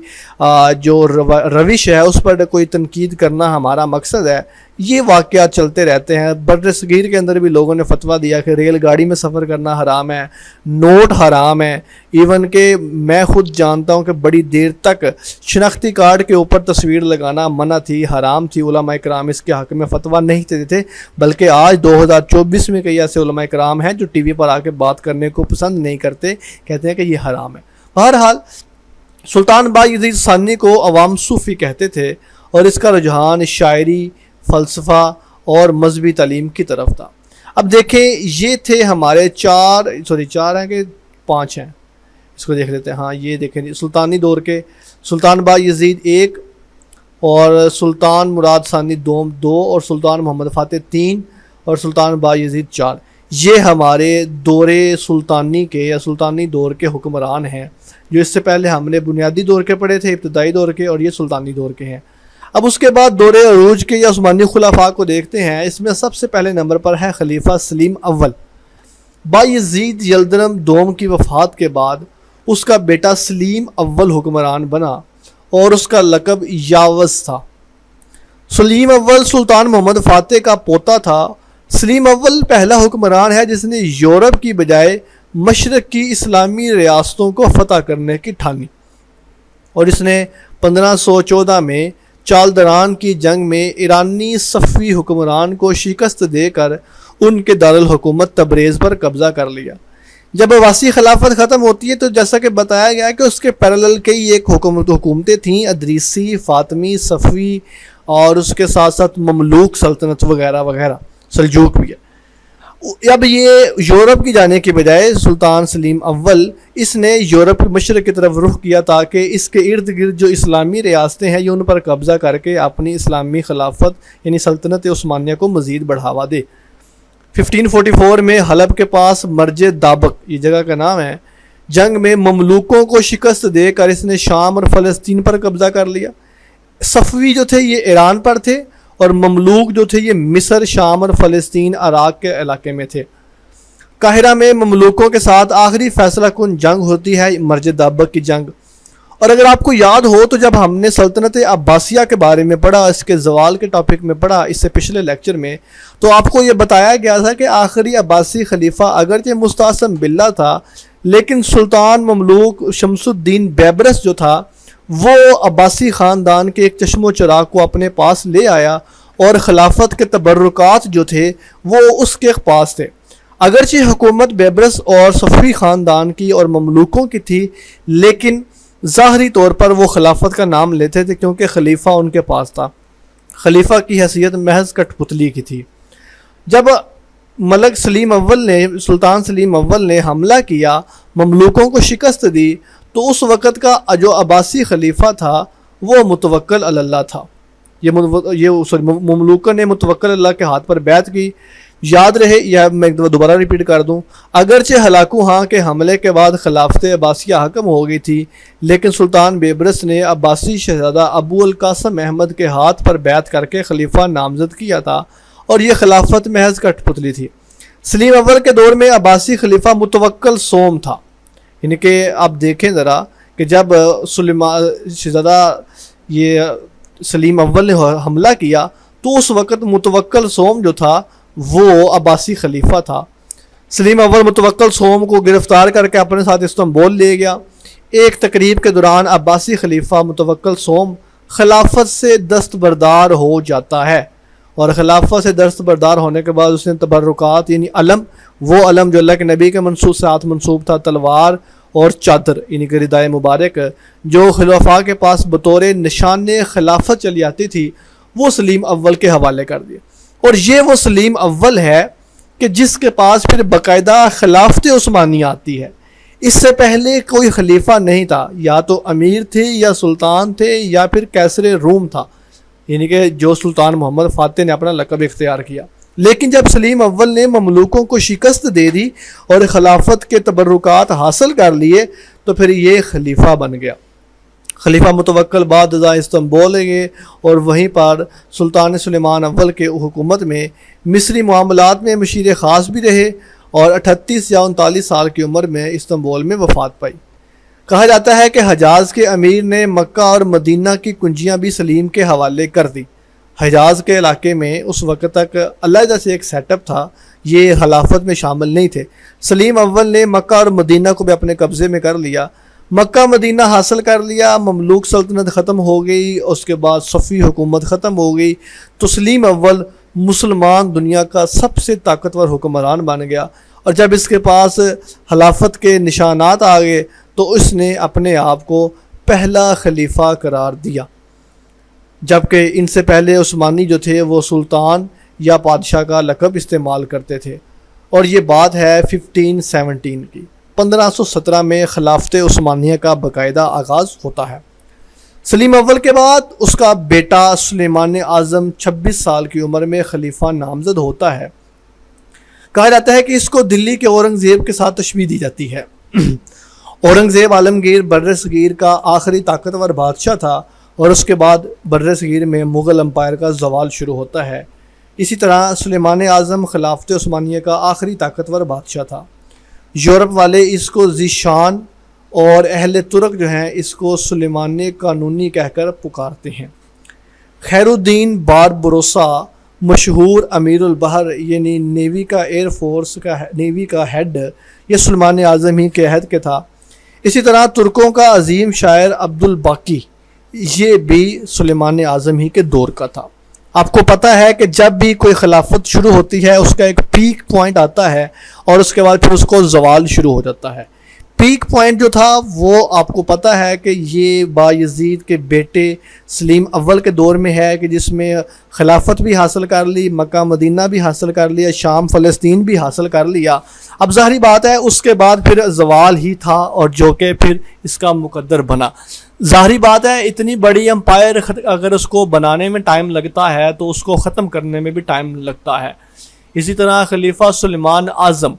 Speaker 1: جو روش ہے اس پر کوئی تنقید کرنا ہمارا مقصد ہے۔ یہ واقعات چلتے رہتے ہیں۔ بر صغیر کے اندر بھی لوگوں نے فتویٰ دیا کہ ریل گاڑی میں سفر کرنا حرام ہے، نوٹ حرام ہے، ایون کہ میں خود جانتا ہوں کہ بڑی دیر تک شناختی کارڈ کے اوپر تصویر لگانا منع تھی، حرام تھی۔ علماء کرام اس کے حق میں فتویٰ نہیں دیتے تھے، بلکہ آج 2024 میں کئی ایسے علماء کرام ہیں جو ٹی وی پر آ کے بات کرنے کو پسند نہیں کرتے، کہتے ہیں کہ یہ حرام ہے۔ بہرحال سلطان بایزید ثانی کو عوام صوفی کہتے تھے اور اس کا رجحان شاعری، فلسفہ اور مذہبی تعلیم کی طرف تھا۔ اب دیکھیں یہ تھے ہمارے چار ہیں کہ 5 ہیں، اس کو دیکھ لیتے ہیں۔ ہاں یہ دیکھیں سلطانی دور کے سلطان بایزید 1 اور سلطان مراد ثانی 2 اور سلطان محمد فاتح 3 اور سلطان بایزید 4، یہ ہمارے دور سلطانی کے یا سلطانی دور کے حکمران ہیں، جو اس سے پہلے ہم نے بنیادی دور کے پڑھے تھے، ابتدائی دور کے، اور یہ سلطانی دور کے ہیں۔ اب اس کے بعد دور عروج کے یا عثمانی خلفاء کو دیکھتے ہیں۔ اس میں سب سے پہلے نمبر پر ہے خلیفہ سلیم اول۔ بایزید یلدرم دوم کی وفات کے بعد اس کا بیٹا سلیم اول حکمران بنا اور اس کا لقب یاوز تھا۔ سلیم اول سلطان محمد فاتح کا پوتا تھا۔ سلیم اول پہلا حکمران ہے جس نے یورپ کی بجائے مشرق کی اسلامی ریاستوں کو فتح کرنے کی ٹھانی، اور اس نے 1514 میں چالدران کی جنگ میں ایرانی صفوی حکمران کو شکست دے کر ان کے دارالحکومت تبریز پر قبضہ کر لیا۔ جب عباسی خلافت ختم ہوتی ہے تو جیسا کہ بتایا گیا کہ اس کے پیرالل کئی ایک حکومتیں تھیں، ادریسی، فاطمی، صفوی اور اس کے ساتھ ساتھ مملوک سلطنت وغیرہ وغیرہ، سلجوق بھی ہے۔ اب یہ یورپ کی جانے کے بجائے سلطان سلیم اول اس نے یورپ مشرق کی طرف رخ کیا تاکہ اس کے ارد گرد جو اسلامی ریاستیں ہیں یہ ان پر قبضہ کر کے اپنی اسلامی خلافت یعنی سلطنت عثمانیہ کو مزید بڑھاوا دے۔ 1544 میں حلب کے پاس مرج دابق، یہ جگہ کا نام ہے، جنگ میں مملوکوں کو شکست دے کر اس نے شام اور فلسطین پر قبضہ کر لیا۔ صفوی جو تھے یہ ایران پر تھے اور مملوک جو تھے یہ مصر، شام اور فلسطین، عراق کے علاقے میں تھے۔ قاہرہ میں مملوکوں کے ساتھ آخری فیصلہ کن جنگ ہوتی ہے مرج دابق کی جنگ۔ اور اگر آپ کو یاد ہو تو جب ہم نے سلطنت عباسیہ کے بارے میں پڑھا، اس کے زوال کے ٹاپک میں پڑھا اس سے پچھلے لیکچر میں، تو آپ کو یہ بتایا گیا تھا کہ آخری عباسی خلیفہ اگرچہ مستعصم باللہ تھا، لیکن سلطان مملوک شمس الدین بیبرس جو تھا وہ عباسی خاندان کے ایک چشم و چراغ کو اپنے پاس لے آیا اور خلافت کے تبرکات جو تھے وہ اس کے پاس تھے۔ اگرچہ حکومت بیبرس اور صفوی خاندان کی اور مملوکوں کی تھی، لیکن ظاہری طور پر وہ خلافت کا نام لیتے تھے کیونکہ خلیفہ ان کے پاس تھا۔ خلیفہ کی حیثیت محض کٹ پتلی کی تھی۔ جب ملک سلیم اول نے سلطان سلیم اول نے حملہ کیا، مملوکوں کو شکست دی، تو اس وقت کا جو عباسی خلیفہ تھا وہ متوکل علی اللہ تھا۔ مملوکوں نے متوکل اللہ کے ہاتھ پر بیعت کی۔ یاد رہے، یا میں دوبارہ ریپیٹ کر دوں، اگرچہ ہلاکو ہاں کے حملے کے بعد خلافت عباسیہ حکم ہو گئی تھی، لیکن سلطان بیبرس نے عباسی شہزادہ ابو القاسم احمد کے ہاتھ پر بیعت کر کے خلیفہ نامزد کیا تھا، اور یہ خلافت محض کٹ پتلی تھی۔ سلیم اول کے دور میں عباسی خلیفہ متوکل سوم تھا، یعنی کہ آپ دیکھیں ذرا کہ جب شہزادہ یہ سلیم اول نے حملہ کیا تو اس وقت متوکل سوم جو تھا وہ عباسی خلیفہ تھا۔ سلیم اول متوکل سوم کو گرفتار کر کے اپنے ساتھ استنبول لے گیا۔ ایک تقریب کے دوران عباسی خلیفہ متوکل سوم خلافت سے دستبردار ہو جاتا ہے، اور خلافت سے دستبردار ہونے کے بعد اس نے تبرکات یعنی علم، وہ علم جو اللہ کے نبی کے ساتھ منسوب تھا، تلوار اور چادر یعنی کہ ردائے مبارک، جو خلفاء کے پاس بطور نشان خلافت چلی آتی تھی، وہ سلیم اول کے حوالے کر دیا. اور یہ وہ سلیم اول ہے کہ جس کے پاس پھر باقاعدہ خلافت عثمانیہ آتی ہے. اس سے پہلے کوئی خلیفہ نہیں تھا، یا تو امیر تھے یا سلطان تھے یا پھر کیسر روم تھا، یعنی کہ جو سلطان محمد فاتح نے اپنا لقب اختیار کیا. لیکن جب سلیم اول نے مملوکوں کو شکست دے دی اور خلافت کے تبرکات حاصل کر لیے تو پھر یہ خلیفہ بن گیا. خلیفہ متوکل بعد ازاں استنبول گئے اور وہیں پر سلطان سلیمان اول کے حکومت میں مصری معاملات میں مشیر خاص بھی رہے اور 38 یا 39 سال کی عمر میں استنبول میں وفات پائی. کہا جاتا ہے کہ حجاز کے امیر نے مکہ اور مدینہ کی کنجیاں بھی سلیم کے حوالے کر دی. حجاز کے علاقے میں اس وقت تک علیحدہ سے ایک سیٹ اپ تھا، یہ خلافت میں شامل نہیں تھے. سلیم اول نے مکہ اور مدینہ کو بھی اپنے قبضے میں کر لیا. مکہ مدینہ حاصل کر لیا، مملوک سلطنت ختم ہو گئی، اس کے بعد صفوی حکومت ختم ہو گئی، تو سلیم اول مسلمان دنیا کا سب سے طاقتور حکمران بن گیا. اور جب اس کے پاس خلافت کے نشانات آ گئے تو اس نے اپنے آپ کو پہلا خلیفہ قرار دیا، جبکہ ان سے پہلے عثمانی جو تھے وہ سلطان یا بادشاہ کا لقب استعمال کرتے تھے. اور یہ بات ہے 1517 کی. 1517 میں خلافت عثمانیہ کا باقاعدہ آغاز ہوتا ہے. سلیم اول کے بعد اس کا بیٹا سلیمان اعظم 26 سال کی عمر میں خلیفہ نامزد ہوتا ہے. کہا جاتا ہے کہ اس کو دلی کے اورنگزیب کے ساتھ تشبیہ دی جاتی ہے. اورنگزیب عالمگیر بر صغیر کا آخری طاقتور بادشاہ تھا اور اس کے بعد بر صغیر میں مغل امپائر کا زوال شروع ہوتا ہے. اسی طرح سلیمان اعظم خلافت عثمانیہ کا آخری طاقتور بادشاہ تھا. یورپ والے اس کو ذیشان اور اہل ترک جو ہیں اس کو سلیمان قانونی کہہ کر پکارتے ہیں. خیر الدین باربروسا مشہور امیر البحر یعنی نیوی کا ایئر فورس کا نیوی کا ہیڈ یہ سلیمان اعظم ہی کے عہد کے تھا. اسی طرح ترکوں کا عظیم شاعر عبد الباقی یہ بھی سلیمان اعظم ہی کے دور کا تھا. آپ کو پتہ ہے کہ جب بھی کوئی خلافت شروع ہوتی ہے اس کا ایک پیک پوائنٹ آتا ہے اور اس کے بعد پھر اس کو زوال شروع ہو جاتا ہے. پیک پوائنٹ جو تھا وہ آپ کو پتہ ہے کہ یہ بایزید کے بیٹے سلیم اول کے دور میں ہے کہ جس میں خلافت بھی حاصل کر لی، مکہ مدینہ بھی حاصل کر لیا، شام فلسطین بھی حاصل کر لیا. اب ظاہری بات ہے اس کے بعد پھر زوال ہی تھا اور جو کہ پھر اس کا مقدر بنا. ظاہری بات ہے اتنی بڑی امپائر اگر اس کو بنانے میں ٹائم لگتا ہے تو اس کو ختم کرنے میں بھی ٹائم لگتا ہے. اسی طرح خلیفہ سلیمان اعظم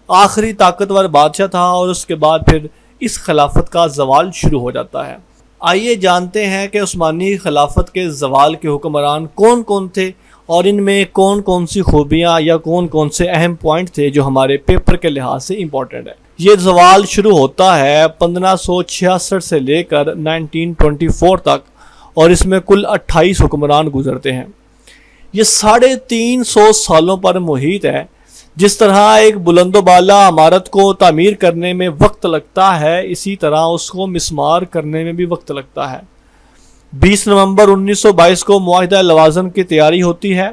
Speaker 1: آخری طاقتور بادشاہ تھا اور اس کے بعد پھر اس خلافت کا زوال شروع ہو جاتا ہے. آئیے جانتے ہیں کہ عثمانی خلافت کے زوال کے حکمران کون کون تھے اور ان میں کون کون سی خوبیاں یا کون کون سے اہم پوائنٹ تھے جو ہمارے پیپر کے لحاظ سے امپورٹنٹ ہے. یہ زوال شروع ہوتا ہے 1566 سے لے کر 1924 تک اور اس میں کل 28 حکمران گزرتے ہیں. یہ 350 سالوں پر محیط ہے. جس طرح ایک بلند و بالا عمارت کو تعمیر کرنے میں وقت لگتا ہے اسی طرح اس کو مسمار کرنے میں بھی وقت لگتا ہے. 20 نومبر 1922 کو معاہدہ لوازم کی تیاری ہوتی ہے.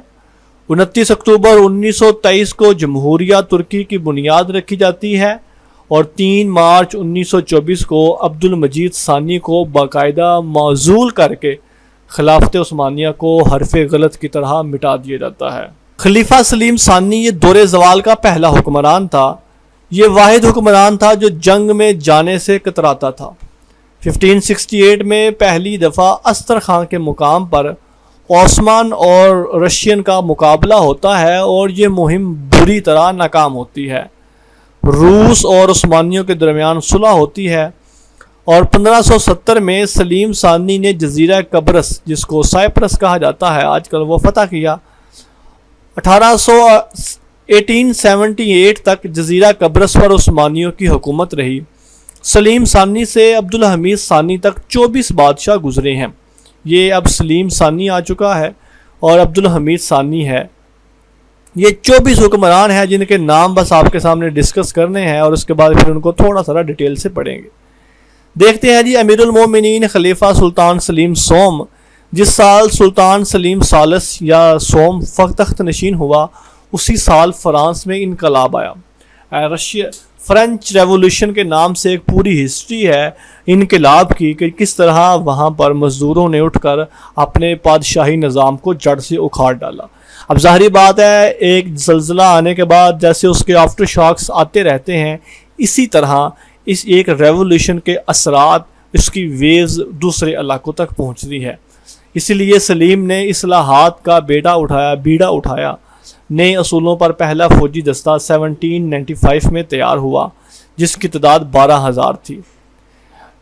Speaker 1: 29 اکتوبر 1923 کو جمہوریہ ترکی کی بنیاد رکھی جاتی ہے اور 3 مارچ 1924 کو عبد المجید ثانی کو باقاعدہ معزول کر کے خلافت عثمانیہ کو حرف غلط کی طرح مٹا دیا جاتا ہے. خلیفہ سلیم ثانی یہ دور زوال کا پہلا حکمران تھا. یہ واحد حکمران تھا جو جنگ میں جانے سے کتراتا تھا. 1568 میں پہلی دفعہ استرخان کے مقام پر عثمان اور رشین کا مقابلہ ہوتا ہے اور یہ مہم بری طرح ناکام ہوتی ہے. روس اور عثمانیوں کے درمیان صلح ہوتی ہے اور 1570 میں سلیم ثانی نے جزیرہ قبرص جس کو سائپرس کہا جاتا ہے آج کل وہ فتح کیا. 1878 تک جزیرہ قبرص پر عثمانیوں کی حکومت رہی. سلیم ثانی سے عبد الحمید ثانی تک 24 بادشاہ گزرے ہیں. یہ اب سلیم ثانی آ چکا ہے اور عبد الحمید ثانی ہے. یہ 24 حکمران ہیں جن کے نام بس آپ کے سامنے ڈسکس کرنے ہیں اور اس کے بعد پھر ان کو تھوڑا سا ڈیٹیل سے پڑھیں گے. دیکھتے ہیں جی امیر المومنین خلیفہ سلطان سلیم سوم. جس سال سلطان سلیم ثالث یا سوم تخت نشین ہوا اسی سال فرانس میں انقلاب آیا. فرینچ ریولوشن کے نام سے ایک پوری ہسٹری ہے انقلاب کی کہ کس طرح وہاں پر مزدوروں نے اٹھ کر اپنے بادشاہی نظام کو جڑ سے اکھاڑ ڈالا. اب ظاہری بات ہے ایک زلزلہ آنے کے بعد جیسے اس کے آفٹر شاکس آتے رہتے ہیں، اسی طرح اس ایک ریولوشن کے اثرات، اس کی ویوز دوسرے علاقوں تک پہنچتی ہے. اسی لیے سلیم نے اصلاحات کا بیڑا اٹھایا. نئے اصولوں پر پہلا فوجی دستہ 1795 میں تیار ہوا جس کی تعداد 12,000 تھی.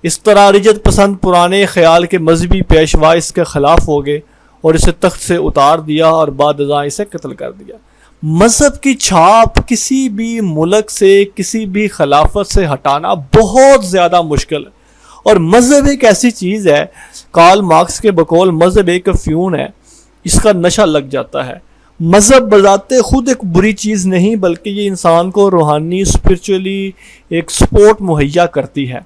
Speaker 1: اس طرح رجت پسند پرانے خیال کے مذہبی پیشوا اس کے خلاف ہو گئے اور اسے تخت سے اتار دیا اور بعد ازاں اسے قتل کر دیا. مذہب کی چھاپ کسی بھی ملک سے کسی بھی خلافت سے ہٹانا بہت زیادہ مشکل ہے. اور مذہب ایک ایسی چیز ہے، کارل مارکس کے بقول مذہب ایک افیون ہے، اس کا نشہ لگ جاتا ہے. مذہب بذات خود ایک بری چیز نہیں بلکہ یہ انسان کو روحانی اسپرچولی ایک سپورٹ مہیا کرتی ہے.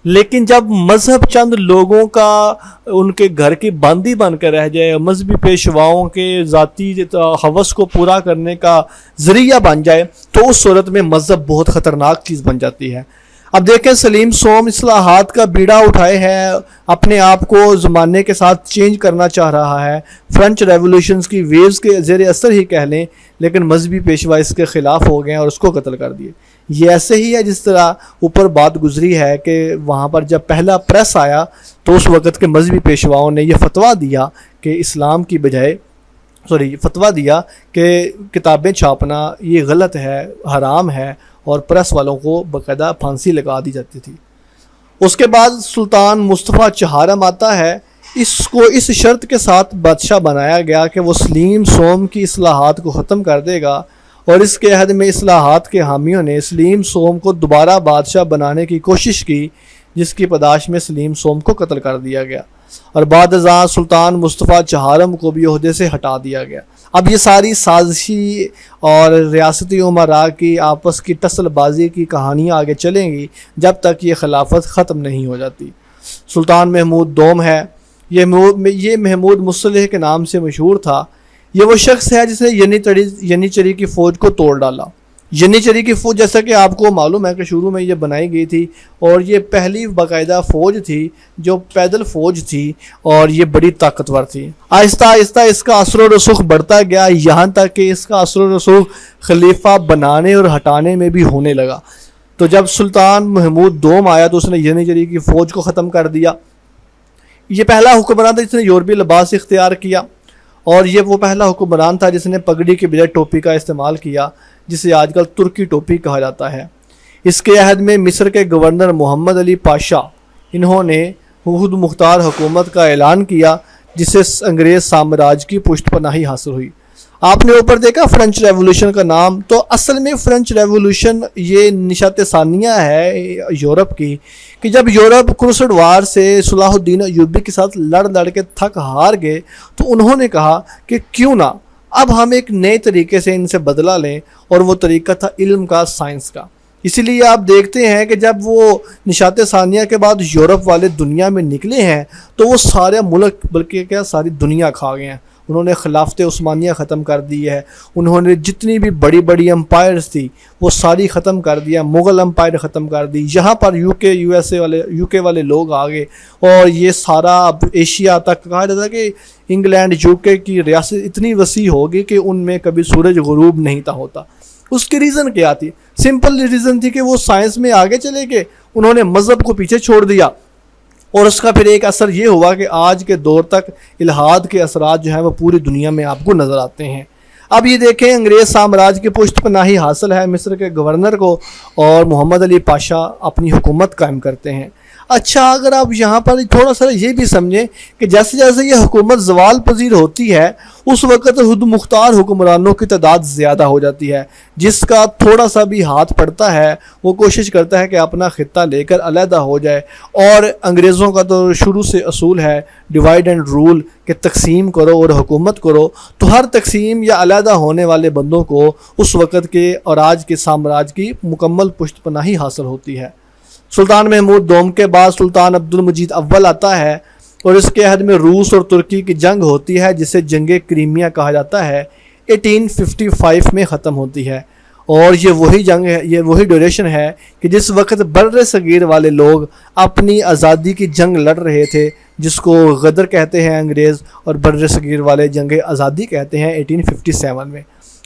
Speaker 1: لیکن جب مذہب چند لوگوں کا ان کے گھر کی باندی بن کر رہ جائے، مذہبی پیشواؤں کے ذاتی ہوس کو پورا کرنے کا ذریعہ بن جائے، تو اس صورت میں مذہب بہت خطرناک چیز بن جاتی ہے. اب دیکھیں سلیم سوم اصلاحات کا بیڑا اٹھائے ہے، اپنے آپ کو زمانے کے ساتھ چینج کرنا چاہ رہا ہے، فرینچ ریولوشنز کی ویوز کے زیر اثر ہی کہہ لیں، لیکن مذہبی پیشوا اس کے خلاف ہو گئے اور اس کو قتل کر دیے. یہ ایسے ہی ہے جس طرح اوپر بات گزری ہے کہ وہاں پر جب پہلا پریس آیا تو اس وقت کے مذہبی پیشواؤں نے یہ فتویٰ دیا کہ اسلام کی بجائے فتویٰ دیا کہ کتابیں چھاپنا یہ غلط ہے، حرام ہے، اور پریس والوں کو باقاعدہ پھانسی لگا دی جاتی تھی. اس کے بعد سلطان مصطفیٰ چہارم آتا ہے. اس کو اس شرط کے ساتھ بادشاہ بنایا گیا کہ وہ سلیم سوم کی اصلاحات کو ختم کر دے گا، اور اس کے عہد میں اصلاحات کے حامیوں نے سلیم سوم کو دوبارہ بادشاہ بنانے کی کوشش کی، جس کی پاداش میں سلیم سوم کو قتل کر دیا گیا اور بعد ازاں سلطان مصطفیٰ چہارم کو بھی عہدے سے ہٹا دیا گیا. اب یہ ساری سازشی اور ریاستی امراء کی آپس کی ٹسل بازی کی کہانیاں آگے چلیں گی جب تک یہ خلافت ختم نہیں ہو جاتی. سلطان محمود دوم ہے، یہ محمود مصلح کے نام سے مشہور تھا. یہ وہ شخص ہے جس نے ینیچری کی فوج کو توڑ ڈالا. ینیچری کی فوج جیسا کہ آپ کو معلوم ہے کہ شروع میں یہ بنائی گئی تھی اور یہ پہلی باقاعدہ فوج تھی جو پیدل فوج تھی اور یہ بڑی طاقتور تھی. آہستہ آہستہ اس کا اثر و رسوخ بڑھتا گیا یہاں تک کہ اس کا اثر و رسوخ خلیفہ بنانے اور ہٹانے میں بھی ہونے لگا. تو جب سلطان محمود دوم آیا تو اس نے ینیچری کی فوج کو ختم کر دیا. یہ پہلا حکمران تھا جس نے یورپی لباس اختیار کیا، اور یہ وہ پہلا حکمران تھا جس نے پگڑی کے بجائے ٹوپی کا استعمال کیا، جسے آج کل ترکی ٹوپی کہا جاتا ہے. اس کے عہد میں مصر کے گورنر محمد علی پاشا انہوں نے خود مختار حکومت کا اعلان کیا، جسے انگریز سامراج کی پشت پناہی حاصل ہوئی. آپ نے اوپر دیکھا فرینچ ریولوشن کا نام، تو اصل میں فرینچ ریولوشن یہ نشات ثانیہ ہے یورپ کی، کہ جب یورپ کروسڈ وار سے صلاح الدین ایوبی کے ساتھ لڑ کے تھک ہار گئے تو انہوں نے کہا کہ کیوں نہ اب ہم ایک نئے طریقے سے ان سے بدلہ لیں، اور وہ طریقہ تھا علم کا، سائنس کا. اسی لیے آپ دیکھتے ہیں کہ جب وہ نشات ثانیہ کے بعد یورپ والے دنیا میں نکلے ہیں تو وہ سارے ملک بلکہ کیا ساری دنیا کھا گئے ہیں. انہوں نے خلافت عثمانیہ ختم کر دی ہے، انہوں نے جتنی بھی بڑی بڑی امپائرز تھی وہ ساری ختم کر دیا، مغل امپائر ختم کر دی. یہاں پر یو کے والے لوگ آ گئے، اور یہ سارا اب ایشیا تک کہا جاتا ہے کہ انگلینڈ یو کے کی ریاست اتنی وسیع ہوگی کہ ان میں کبھی سورج غروب نہیں تھا ہوتا. اس کی ریزن کیا تھی؟ سمپل ریزن تھی کہ وہ سائنس میں آگے چلے گئے، انہوں نے مذہب کو پیچھے چھوڑ دیا، اور اس کا پھر ایک اثر یہ ہوا کہ آج کے دور تک الحاد کے اثرات جو ہیں وہ پوری دنیا میں آپ کو نظر آتے ہیں. اب یہ دیکھیں انگریز سامراج کی پشت پناہی حاصل ہے مصر کے گورنر کو، اور محمد علی پاشا اپنی حکومت قائم کرتے ہیں. اچھا، اگر آپ یہاں پر تھوڑا سا یہ بھی سمجھیں کہ جیسے جیسے یہ حکومت زوال پذیر ہوتی ہے اس وقت خود مختار حکمرانوں کی تعداد زیادہ ہو جاتی ہے. جس کا تھوڑا سا بھی ہاتھ پڑتا ہے وہ کوشش کرتا ہے کہ اپنا خطہ لے کر علیحدہ ہو جائے. اور انگریزوں کا تو شروع سے اصول ہے ڈیوائڈ اینڈ رول، کہ تقسیم کرو اور حکومت کرو. تو ہر تقسیم یا علیحدہ ہونے والے بندوں کو اس وقت کے اور آج کے سامراج کی مکمل پشت پناہی حاصل ہوتی ہے. سلطان محمود دوم کے بعد سلطان عبد المجید اول آتا ہے، اور اس کے عہد میں روس اور ترکی کی جنگ ہوتی ہے جسے جنگ کریمیا کہا جاتا ہے. 1855 میں ختم ہوتی ہے، اور یہ وہی جنگ ہے، یہ وہی ڈیوریشن ہے کہ جس وقت بر صغیر والے لوگ اپنی آزادی کی جنگ لڑ رہے تھے، جس کو غدر کہتے ہیں انگریز، اور بر صغیر والے جنگ آزادی کہتے ہیں 1857 میں۔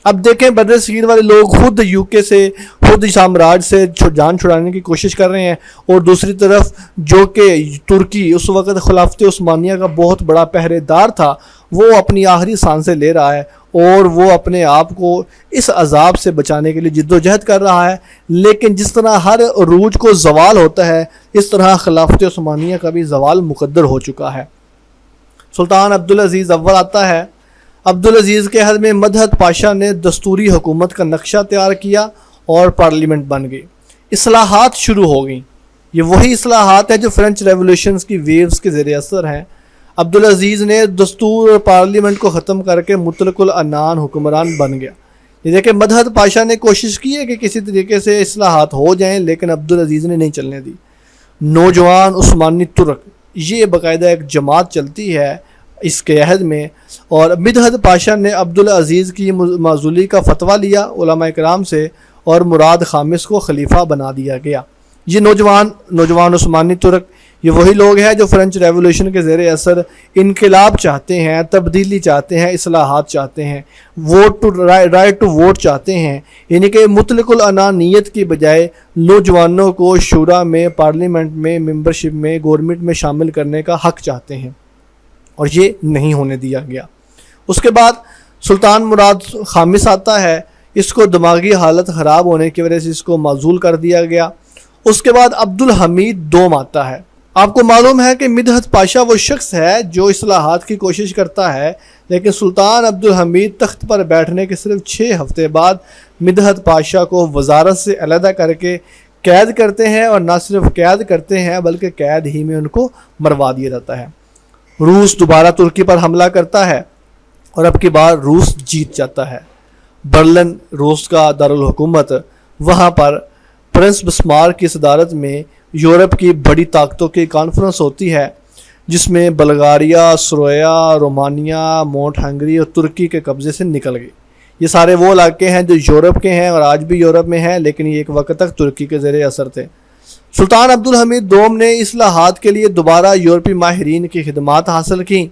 Speaker 1: اب دیکھیں بر صغیر والے لوگ خود یو کے سے، خود سامراج سے جان چھڑانے کی کوشش کر رہے ہیں، اور دوسری طرف جو کہ ترکی اس وقت خلافت عثمانیہ کا بہت بڑا پہرے دار تھا، وہ اپنی آخری سانسیں لے رہا ہے، اور وہ اپنے آپ کو اس عذاب سے بچانے کے لیے جد و جہد کر رہا ہے۔ لیکن جس طرح ہر عروج کو زوال ہوتا ہے، اس طرح خلافت عثمانیہ کا بھی زوال مقدر ہو چکا ہے۔ سلطان عبدالعزیز اول آتا ہے۔ عبدالعزیز کے حد میں مدحت پاشا نے دستوری حکومت کا نقشہ تیار کیا اور پارلیمنٹ بن گئی، اصلاحات شروع ہو گئیں۔ یہ وہی اصلاحات ہیں جو فرینچ ریولوشنز کی ویوز کے زیر اثر ہیں۔ عبدالعزیز نے دستور اور پارلیمنٹ کو ختم کر کے مطلق العنان حکمران بن گیا۔ یہ دیکھیں مدحت پاشا نے کوشش کی ہے کہ کسی طریقے سے اصلاحات ہو جائیں، لیکن عبدالعزیز نے نہیں چلنے دی۔ نوجوان عثمانی ترک، یہ باقاعدہ ایک جماعت چلتی ہے اس کے عہد میں، اور مدحت پاشا نے عبدالعزیز کی معزولی کا فتویٰ لیا علماء کرام سے، اور مراد خامس کو خلیفہ بنا دیا گیا۔ یہ نوجوان عثمانی ترک، یہ وہی لوگ ہیں جو فرینچ ریولوشن کے زیر اثر انقلاب چاہتے ہیں، تبدیلی چاہتے ہیں، اصلاحات چاہتے ہیں، رائٹ ٹو ووٹ چاہتے ہیں، یعنی کہ مطلق العنانیت کی بجائے نوجوانوں کو شورا میں، پارلیمنٹ میں، ممبرشپ میں، گورنمنٹ میں شامل کرنے کا حق چاہتے ہیں، اور یہ نہیں ہونے دیا گیا۔ اس کے بعد سلطان مراد خامس آتا ہے، اس کو دماغی حالت خراب ہونے کی وجہ سے اس کو معزول کر دیا گیا۔ اس کے بعد عبدالحمید دوم آتا ہے۔ آپ کو معلوم ہے کہ مدحت پاشا وہ شخص ہے جو اصلاحات کی کوشش کرتا ہے، لیکن سلطان عبدالحمید تخت پر بیٹھنے کے صرف 6 ہفتے بعد مدحت پاشا کو وزارت سے علیحدہ کر کے قید کرتے ہیں، اور نہ صرف قید کرتے ہیں بلکہ قید ہی میں ان کو مروا دیا جاتا ہے۔ روس دوبارہ ترکی پر حملہ کرتا ہے، اور اب کی بار روس جیت جاتا ہے۔ برلن روس کا دارالحکومت، وہاں پر پرنس بسمارک کی صدارت میں یورپ کی بڑی طاقتوں کی کانفرنس ہوتی ہے، جس میں بلغاریہ، سرویا، رومانیہ، مونٹ ہنگری اور ترکی کے قبضے سے نکل گئی۔ یہ سارے وہ علاقے ہیں جو یورپ کے ہیں اور آج بھی یورپ میں ہیں، لیکن یہ ایک وقت تک ترکی کے زیر اثر تھے۔ سلطان عبدالحمید دوم نے اصلاحات کے لیے دوبارہ یورپی ماہرین کی خدمات حاصل کیں۔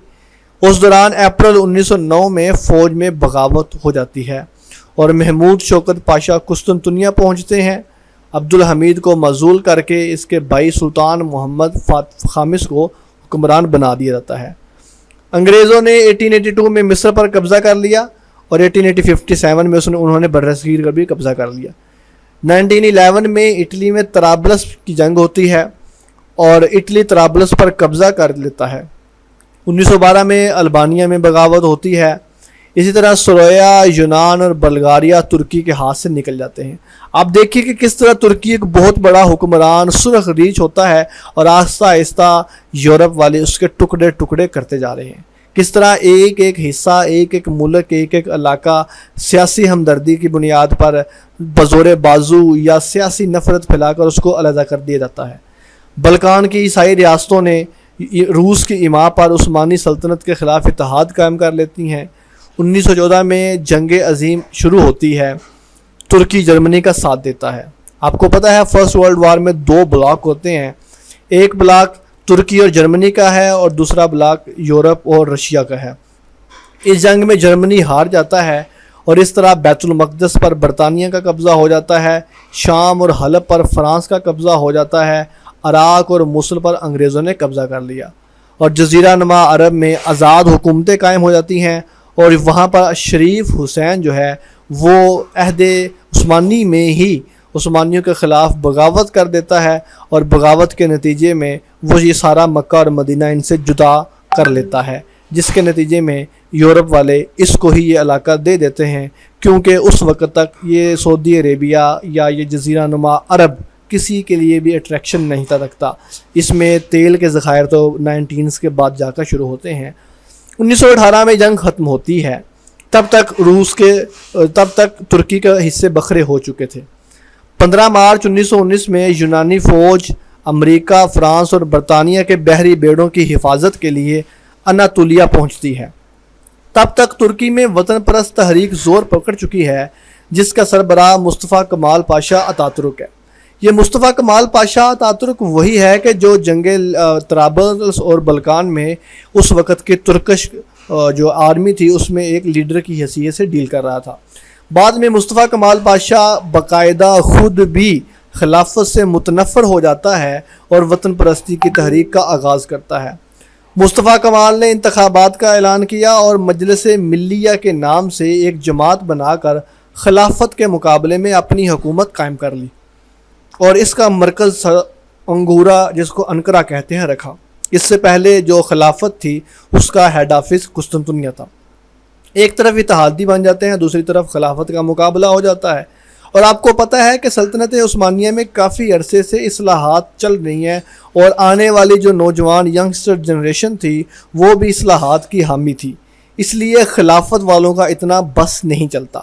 Speaker 1: اس دوران اپریل 1909 میں فوج میں بغاوت ہو جاتی ہے، اور محمود شوکت پاشا قسطنطنیہ پہنچتے ہیں۔ عبدالحمید کو معزول کر کے اس کے بھائی سلطان محمد خامس کو حکمران بنا دیا جاتا ہے۔ انگریزوں نے 1882 میں مصر پر قبضہ کر لیا، اور 1857 میں انہوں نے برصغیر کا بھی قبضہ کر لیا۔ 1911 میں اٹلی میں طرابلس کی جنگ ہوتی ہے، اور اٹلی طرابلس پر قبضہ کر لیتا ہے۔ 1912 میں البانیہ میں بغاوت ہوتی ہے۔ اسی طرح سرویا، یونان اور بلغاریہ ترکی کے ہاتھ سے نکل جاتے ہیں۔ آپ دیکھیے کہ کس طرح ترکی ایک بہت بڑا حکمران سرخ ریچ ہوتا ہے، اور آہستہ آہستہ یورپ والے اس کے ٹکڑے ٹکڑے کرتے جا رہے ہیں۔ کس طرح ایک ایک حصہ، ایک ایک ملک، ایک ایک علاقہ سیاسی ہمدردی کی بنیاد پر بزور بازو یا سیاسی نفرت پھیلا کر اس کو علیحدہ کر دیا جاتا ہے۔ بلکان کی عیسائی ریاستوں نے روس کی ایما پر عثمانی سلطنت کے خلاف اتحاد قائم کر لیتی ہیں۔ 1914 میں جنگ عظیم شروع ہوتی ہے، ترکی جرمنی کا ساتھ دیتا ہے۔ آپ کو پتہ ہے فرسٹ ورلڈ وار میں 2 بلاک ہوتے ہیں، ایک بلاک ترکی اور جرمنی کا ہے، اور دوسرا بلاک یورپ اور رشیا کا ہے۔ اس جنگ میں جرمنی ہار جاتا ہے، اور اس طرح بیت المقدس پر برطانیہ کا قبضہ ہو جاتا ہے، شام اور حلب پر فرانس کا قبضہ ہو جاتا ہے، عراق اور موصل پر انگریزوں نے قبضہ کر لیا، اور جزیرہ نما عرب میں آزاد حکومتیں قائم ہو جاتی ہیں، اور وہاں پر شریف حسین جو ہے وہ عہد عثمانی میں ہی عثمانیوں کے خلاف بغاوت کر دیتا ہے، اور بغاوت کے نتیجے میں وہ یہ سارا مکہ اور مدینہ ان سے جدا کر لیتا ہے، جس کے نتیجے میں یورپ والے اس کو ہی یہ علاقہ دے دیتے ہیں، کیونکہ اس وقت تک یہ سعودی عربیہ یا یہ جزیرہ نما عرب کسی کے لیے بھی اٹریکشن نہیں تھا رکھتا۔ اس میں تیل کے ذخائر تو 19 کے بعد جا کر شروع ہوتے ہیں۔ 1918 میں جنگ ختم ہوتی ہے، تب تک ترکی کے حصے بکھرے ہو چکے تھے۔ 15 مارچ 1919 میں یونانی فوج امریکہ، فرانس اور برطانیہ کے بحری بیڑوں کی حفاظت کے لیے اناطولیہ پہنچتی ہے۔ تب تک ترکی میں وطن پرست تحریک زور پکڑ چکی ہے، جس کا سربراہ مصطفیٰ کمال پاشا اتاترک ہے۔ یہ مصطفیٰ کمال پاشا اتاترک وہی ہے کہ جو جنگ طرابلس اور بلکان میں اس وقت کے ترکش جو آرمی تھی اس میں ایک لیڈر کی حیثیت سے ڈیل کر رہا تھا۔ بعد میں مصطفیٰ کمال پاشا باقاعدہ خود بھی خلافت سے متنفر ہو جاتا ہے اور وطن پرستی کی تحریک کا آغاز کرتا ہے۔ مصطفیٰ کمال نے انتخابات کا اعلان کیا اور مجلس ملیہ کے نام سے ایک جماعت بنا کر خلافت کے مقابلے میں اپنی حکومت قائم کر لی اور اس کا مرکز انگورا، جس کو انقرہ کہتے ہیں، رکھا۔ اس سے پہلے جو خلافت تھی اس کا ہیڈ آفس قسطنطنیہ تھا۔ ایک طرف اتحادی بن جاتے ہیں، دوسری طرف خلافت کا مقابلہ ہو جاتا ہے۔ اور آپ کو پتہ ہے کہ سلطنت عثمانیہ میں کافی عرصے سے اصلاحات چل رہی ہیں اور آنے والی جو نوجوان ینگسٹر جنریشن تھی وہ بھی اصلاحات کی حامی تھی، اس لیے خلافت والوں کا اتنا بس نہیں چلتا۔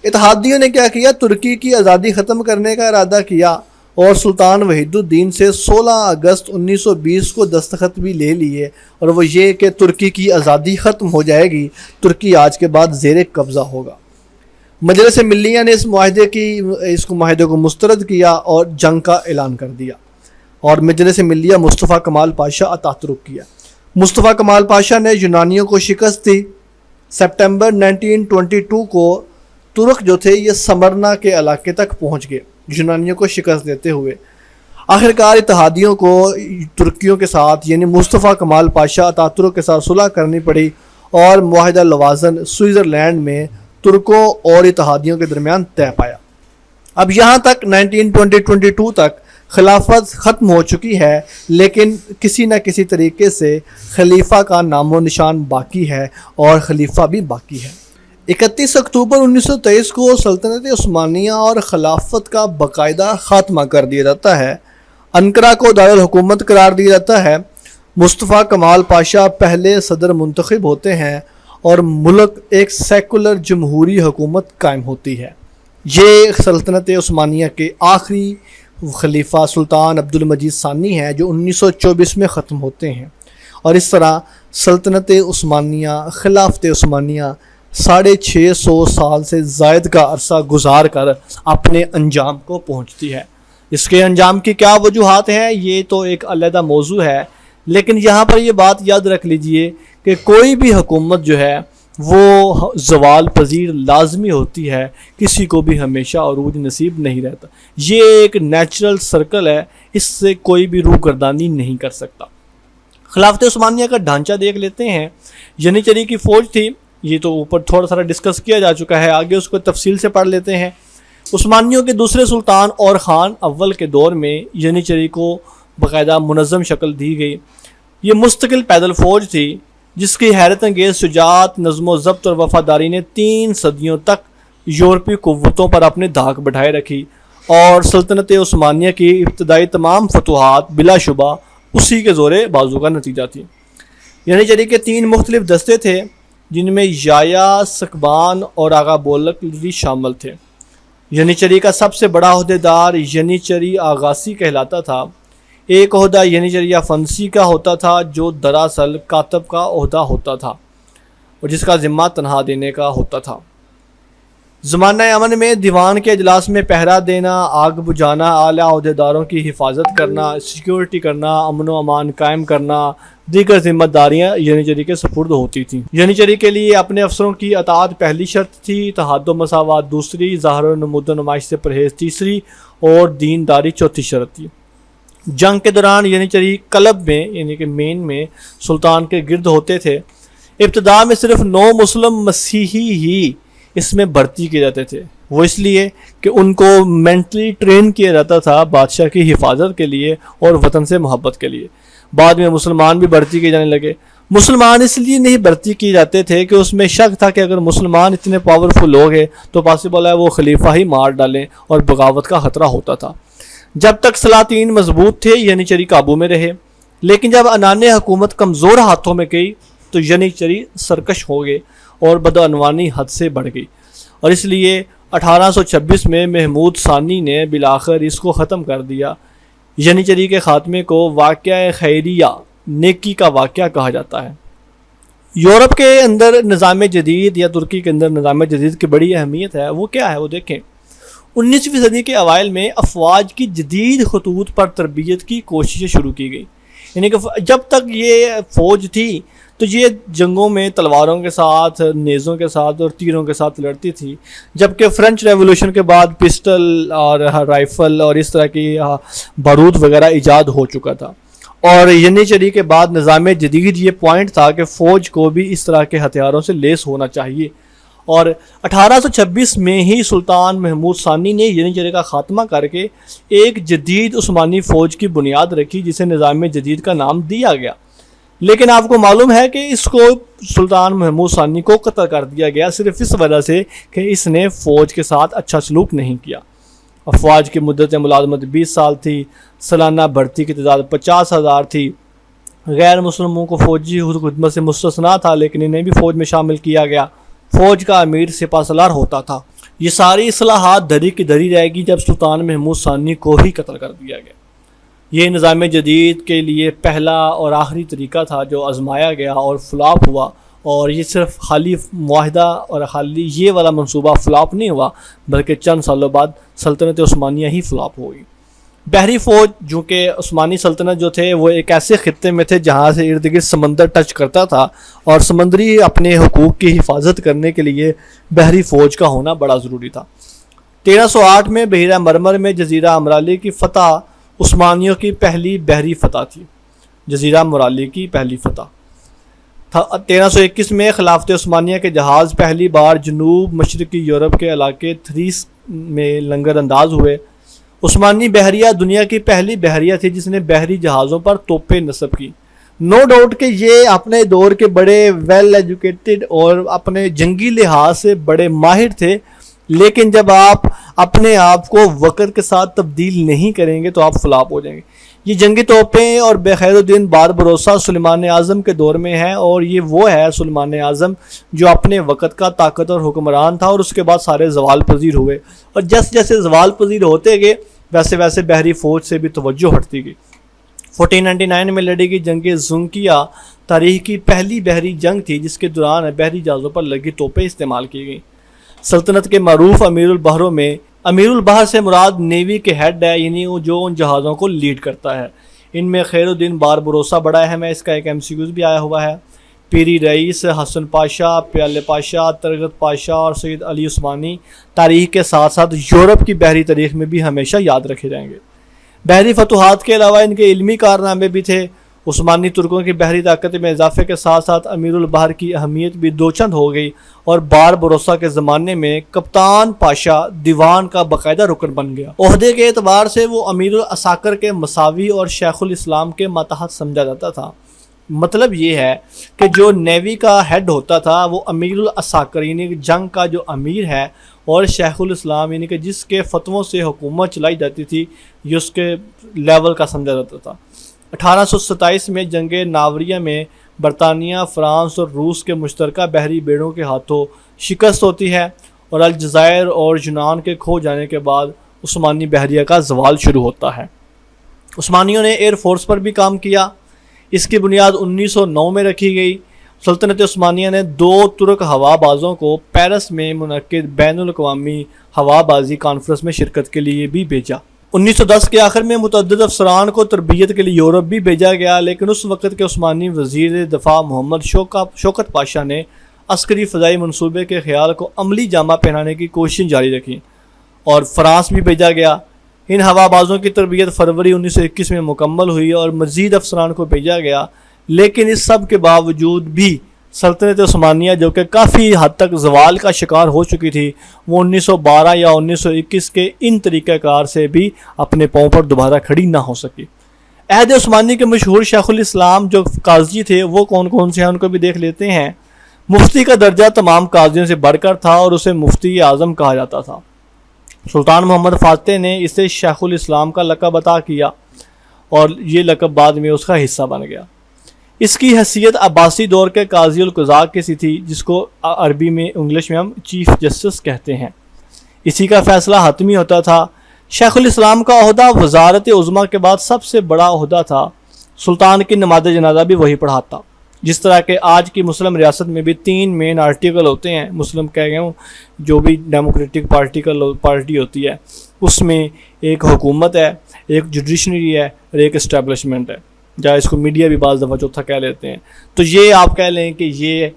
Speaker 1: اتحادیوں نے کیا کیا، ترکی کی آزادی ختم کرنے کا ارادہ کیا اور سلطان وحید الدین سے 16 اگست 1920 کو دستخط بھی لے لیے، اور وہ یہ کہ ترکی کی آزادی ختم ہو جائے گی، ترکی آج کے بعد زیر قبضہ ہوگا۔ مجلس ملیہ نے اس معاہدے کو مسترد کیا اور جنگ کا اعلان کر دیا، اور مجلس ملیہ مصطفیٰ کمال پاشا اتاترک کیا۔ مصطفیٰ کمال پاشا نے یونانیوں کو شکست دی۔ سپٹمبر 1922 کو ترک جو تھے یہ سمرنا کے علاقے تک پہنچ گئے یونانیوں کو شکست دیتے ہوئے۔ آخرکار اتحادیوں کو ترکیوں کے ساتھ یعنی مصطفیٰ کمال پاشا اتاترک کے ساتھ صلح کرنی پڑی اور معاہدہ لوازن سوئٹزرلینڈ میں ترکوں اور اتحادیوں کے درمیان طے پایا۔ اب یہاں تک 1922 تک خلافت ختم ہو چکی ہے، لیکن کسی نہ کسی طریقے سے خلیفہ کا نام و نشان باقی ہے اور خلیفہ بھی باقی ہے۔ 31 اکتوبر 1923 کو سلطنت عثمانیہ اور خلافت کا باقاعدہ خاتمہ کر دیا جاتا ہے۔ انقرہ کو دارالحکومت قرار دیا جاتا ہے۔ مصطفیٰ کمال پاشا پہلے صدر منتخب ہوتے ہیں اور ملک ایک سیکولر جمہوری حکومت قائم ہوتی ہے۔ یہ سلطنت عثمانیہ کے آخری خلیفہ سلطان عبدالمجید ثانی ہیں جو 1924 میں ختم ہوتے ہیں، اور اس طرح سلطنت عثمانیہ خلافت عثمانیہ 650 سال سے زائد کا عرصہ گزار کر اپنے انجام کو پہنچتی ہے۔ اس کے انجام کی کیا وجوہات ہیں یہ تو ایک علیحدہ موضوع ہے، لیکن یہاں پر یہ بات یاد رکھ لیجئے کہ کوئی بھی حکومت جو ہے وہ زوال پذیر لازمی ہوتی ہے، کسی کو بھی ہمیشہ عروج نصیب نہیں رہتا۔ یہ ایک نیچرل سرکل ہے، اس سے کوئی بھی روگردانی نہیں کر سکتا۔ خلافت عثمانیہ کا ڈھانچہ دیکھ لیتے ہیں۔ ینیچری کی فوج تھی، یہ تو اوپر تھوڑا سا ڈسکس کیا جا چکا ہے، آگے اس کو تفصیل سے پڑھ لیتے ہیں۔ عثمانیوں کے دوسرے سلطان اور خان اول کے دور میں ینیچری کو باقاعدہ منظم شکل دی گئی۔ یہ مستقل پیدل فوج تھی جس کی حیرت انگیز شجاعت، نظم و ضبط اور وفاداری نے 3 صدیوں تک یورپی قوتوں پر اپنے دھاک بٹھائے رکھی، اور سلطنت عثمانیہ کی ابتدائی تمام فتوحات بلا شبہ اسی کے زور بازو کا نتیجہ تھی۔ ینیچری کے 3 مختلف دستے تھے جن میں یایا، سکبان اور آغا بولکلی شامل تھے۔ ینیچری کا سب سے بڑا عہدیدار ینیچری آغاسی کہلاتا تھا۔ ایک عہدہ ینیچری فنسی کا ہوتا تھا جو دراصل کاتب کا عہدہ ہوتا تھا اور جس کا ذمہ تنہا دینے کا ہوتا تھا۔ زمانہ امن میں دیوان کے اجلاس میں پہرا دینا، آگ بجھانا، اعلیٰ عہدیداروں کی حفاظت کرنا، سیکیورٹی کرنا، امن و امان قائم کرنا، دیگر ذمہ داریاں ینیچری کے سپرد ہوتی تھیں۔ ینیچری کے لیے اپنے افسروں کی اطاعت پہلی شرط تھی، اتحاد و مساوات دوسری، ظاہر و نمود و نمائش سے پرہیز تیسری اور دینداری چوتھی شرط تھی۔ جنگ کے دوران ینیچری کلب میں یعنی کہ مین میں سلطان کے گرد ہوتے تھے۔ ابتدا میں صرف 9 مسلم مسیحی ہی اس میں بھرتی کیے جاتے تھے، وہ اس لیے کہ ان کو مینٹلی ٹرین کیا جاتا تھا بادشاہ کی حفاظت کے لیے اور وطن سے محبت کے لیے۔ بعد میں مسلمان بھی بھرتی کیے جانے لگے۔ مسلمان اس لیے نہیں بھرتی کیے جاتے تھے کہ اس میں شک تھا کہ اگر مسلمان اتنے پاورفل لوگ ہیں تو پاسبل ہے وہ خلیفہ ہی مار ڈالیں، اور بغاوت کا خطرہ ہوتا تھا۔ جب تک سلاطین مضبوط تھے ینیچری قابو میں رہے، لیکن جب عنان حکومت کمزور ہاتھوں میں گئی تو ینیچری سرکش ہو گئے اور بدعنوانی حد سے بڑھ گئی، اور اس لیے 1826 میں محمود ثانی نے بالآخر اس کو ختم کر دیا۔ ینیچری کے خاتمے کو واقعہ خیریہ، نیکی کا واقعہ کہا جاتا ہے۔ یورپ کے اندر نظام جدید یا ترکی کے اندر نظام جدید کی بڑی اہمیت ہے، وہ کیا ہے؟ وہ دیکھیں، 19ویں صدی کے اوائل میں افواج کی جدید خطوط پر تربیت کی کوششیں شروع کی گئی. یعنی کہ جب تک یہ فوج تھی تو یہ جنگوں میں تلواروں کے ساتھ، نیزوں کے ساتھ اور تیروں کے ساتھ لڑتی تھی، جبکہ فرینچ ریولوشن کے بعد پسٹل اور رائفل اور اس طرح کی بارود وغیرہ ایجاد ہو چکا تھا. اور ینیچری کے بعد نظام جدید یہ پوائنٹ تھا کہ فوج کو بھی اس طرح کے ہتھیاروں سے لیس ہونا چاہیے. اور 1826 میں ہی سلطان محمود ثانی نے ینیچری کا خاتمہ کر کے ایک جدید عثمانی فوج کی بنیاد رکھی جسے نظام جدید کا نام دیا گیا. لیکن آپ کو معلوم ہے کہ اس کو سلطان محمود ثانی کو قتل کر دیا گیا صرف اس وجہ سے کہ اس نے فوج کے ساتھ اچھا سلوک نہیں کیا. افواج کی مدت ملازمت 20 سال تھی، سالانہ بھرتی کی تعداد 50,000 تھی. غیر مسلموں کو فوجی خدمت سے مستثنا تھا لیکن انہیں بھی فوج میں شامل کیا گیا. فوج کا امیر سپہ سالار ہوتا تھا. یہ ساری اصلاحات دھری کی دھری رہے گی جب سلطان محمود ثانی کو ہی قتل کر دیا گیا. یہ نظام جدید کے لیے پہلا اور آخری طریقہ تھا جو آزمایا گیا اور فلاپ ہوا. اور یہ صرف خالی معاہدہ اور خالی یہ والا منصوبہ فلاپ نہیں ہوا بلکہ چند سالوں بعد سلطنت عثمانیہ ہی فلاپ ہو گئی. بحری فوج، جو کہ عثمانی سلطنت جو تھے وہ ایک ایسے خطے میں تھے جہاں سے ارد گرد سمندر ٹچ کرتا تھا، اور سمندری اپنے حقوق کی حفاظت کرنے کے لیے بحری فوج کا ہونا بڑا ضروری تھا. 1308 میں بحیرہ مرمر میں جزیرہ امرالی کی فتح عثمانیوں کی پہلی بحری فتح تھی. جزیرہ مرالی کی پہلی فتح 1321 میں خلافت عثمانیہ کے جہاز پہلی بار جنوب مشرقی یورپ کے علاقے تھریس میں لنگر انداز ہوئے. عثمانی بحریہ دنیا کی پہلی بحریہ تھی جس نے بحری جہازوں پر توپیں نصب کی. نو ڈاؤٹ کہ یہ اپنے دور کے بڑے ویل ایجوکیٹڈ اور اپنے جنگی لحاظ سے بڑے ماہر تھے، لیکن جب آپ اپنے آپ کو وقت کے ساتھ تبدیل نہیں کریں گے تو آپ فلاپ ہو جائیں گے. یہ جنگی توپیں اور بخیر الدین باربروسا سلیمان اعظم کے دور میں ہے، اور یہ وہ ہے سلیمان اعظم جو اپنے وقت کا طاقتور حکمران تھا اور اس کے بعد سارے زوال پذیر ہوئے. اور جیسے جیسے زوال پذیر ہوتے گئے ویسے ویسے بحری فوج سے بھی توجہ ہٹتی گئی. 1499 میں لڑی گئی جنگ زنکیہ تاریخ کی پہلی بحری جنگ تھی جس کے دوران بحری جہازوں پر لگی توپیں استعمال کی گئیں. سلطنت کے معروف امیر البحروں میں امیر البحر سے مراد نیوی کے ہیڈ ہے، یعنی جو ان جہازوں کو لیڈ کرتا ہے. ان میں خیر الدین باربروسا بڑا اہم ہے، اس کا ایک MCQs بھی آیا ہوا ہے. پیری رئیس، حسن پاشا، پیالے پاشا، ترغت پاشا اور سید علی عثمانی تاریخ کے ساتھ ساتھ یورپ کی بحری تاریخ میں بھی ہمیشہ یاد رکھے جائیں گے. بحری فتوحات کے علاوہ ان کے علمی کارنامے بھی تھے. عثمانی ترکوں کی بحری طاقت میں اضافے کے ساتھ ساتھ امیر البحر کی اہمیت بھی دو چند ہو گئی، اور باربروسا کے زمانے میں کپتان پاشا دیوان کا باقاعدہ رکن بن گیا. عہدے کے اعتبار سے وہ امیر العساکر کے مساوی اور شیخ الاسلام کے ماتحت سمجھا جاتا تھا. مطلب یہ ہے کہ جو نیوی کا ہیڈ ہوتا تھا وہ امیر العساکر یعنی جنگ کا جو امیر ہے، اور شیخ الاسلام یعنی کہ جس کے فتووں سے حکومت چلائی جاتی تھی یہ اس کے لیول کا سمجھا جاتا تھا. 1827 میں جنگ ناوریہ میں برطانیہ، فرانس اور روس کے مشترکہ بحری بیڑوں کے ہاتھوں شکست ہوتی ہے، اور الجزائر اور یونان کے کھو جانے کے بعد عثمانی بحریہ کا زوال شروع ہوتا ہے. عثمانیوں نے ایئر فورس پر بھی کام کیا. اس کی بنیاد 1909 میں رکھی گئی. سلطنت عثمانیہ نے 2 ترک ہوا بازوں کو پیرس میں منعقد بین الاقوامی ہوا بازی کانفرنس میں شرکت کے لیے بھی بھیجا. 1910 کے آخر میں متعدد افسران کو تربیت کے لیے یورپ بھی بھیجا گیا، لیکن اس وقت کے عثمانی وزیر دفاع محمد شوکت پاشا نے عسکری فضائی منصوبے کے خیال کو عملی جامہ پہنانے کی کوششیں جاری رکھیں اور فرانس بھی بھیجا گیا. ان ہوا بازوں کی تربیت فروری 1921 میں مکمل ہوئی اور مزید افسران کو بھیجا گیا، لیکن اس سب کے باوجود بھی سلطنت عثمانیہ جو کہ کافی حد تک زوال کا شکار ہو چکی تھی، وہ 1912 یا 1921 کے ان طریقہ کار سے بھی اپنے پاؤں پر دوبارہ کھڑی نہ ہو سکی. عہد عثمانی کے مشہور شیخ الاسلام جو قاضی تھے وہ کون کون سے ہیں ان کو بھی دیکھ لیتے ہیں. مفتی کا درجہ تمام قاضیوں سے بڑھ کر تھا اور اسے مفتی اعظم کہا جاتا تھا. سلطان محمد فاتح نے اسے شیخ الاسلام کا لقب عطا کیا اور یہ لقب بعد میں اس کا حصہ بن گیا. اس کی حیثیت عباسی دور کے قاضی القضاء کی سی تھی جس کو عربی میں انگلش میں ہم چیف جسٹس کہتے ہیں. اسی کا فیصلہ حتمی ہوتا تھا. شیخ الاسلام کا عہدہ وزارت عظمیٰ کے بعد سب سے بڑا عہدہ تھا. سلطان کی نماز جنازہ بھی وہی پڑھاتا. جس طرح کہ آج کی مسلم ریاست میں بھی 3 مین آرٹیکل ہوتے ہیں، مسلم کہہ گیا ہوں، جو بھی ڈیموکریٹک پارٹی ہوتی ہے اس میں ایک حکومت ہے، ایک جوڈیشنری ہے اور ایک اسٹیبلشمنٹ ہے، جہاں اس کو میڈیا بھی بعض دفعہ چوتھا کہہ لیتے ہیں۔ تو یہ آپ کہہ لیں کہ یہ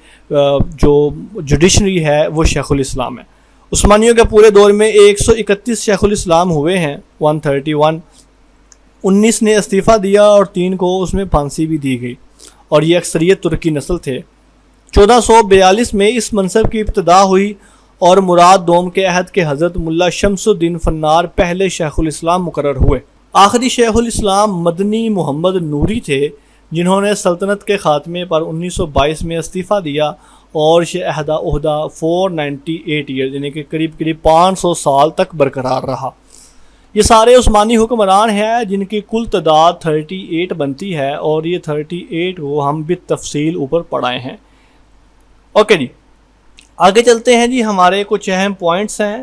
Speaker 1: جو جوڈیشنری ہے وہ شیخ الاسلام ہے۔ عثمانیوں کے پورے دور میں 131 شیخ الاسلام ہوئے ہیں، 131، 19 نے استعفیٰ دیا اور 3 کو اس میں پھانسی بھی دی گئی، اور یہ اکثریت ترکی نسل تھے۔ 1442 میں اس منصب کی ابتدا ہوئی اور مراد دوم کے عہد کے حضرت ملا شمس الدین فنار پہلے شیخ الاسلام مقرر ہوئے۔ آخری شیخ الاسلام مدنی محمد نوری تھے، جنہوں نے سلطنت کے خاتمے پر 1922 میں استعفیٰ دیا اور یہ عہدہ 498 ایئر یعنی کہ قریب 500 سال تک برقرار رہا۔ یہ سارے عثمانی حکمران ہیں جن کی کل تعداد 38 بنتی ہے، اور یہ 38 کو ہم بالتفصیل اوپر پڑھائے ہیں۔ اوکے جی، آگے چلتے ہیں جی۔ ہمارے کچھ اہم پوائنٹس ہیں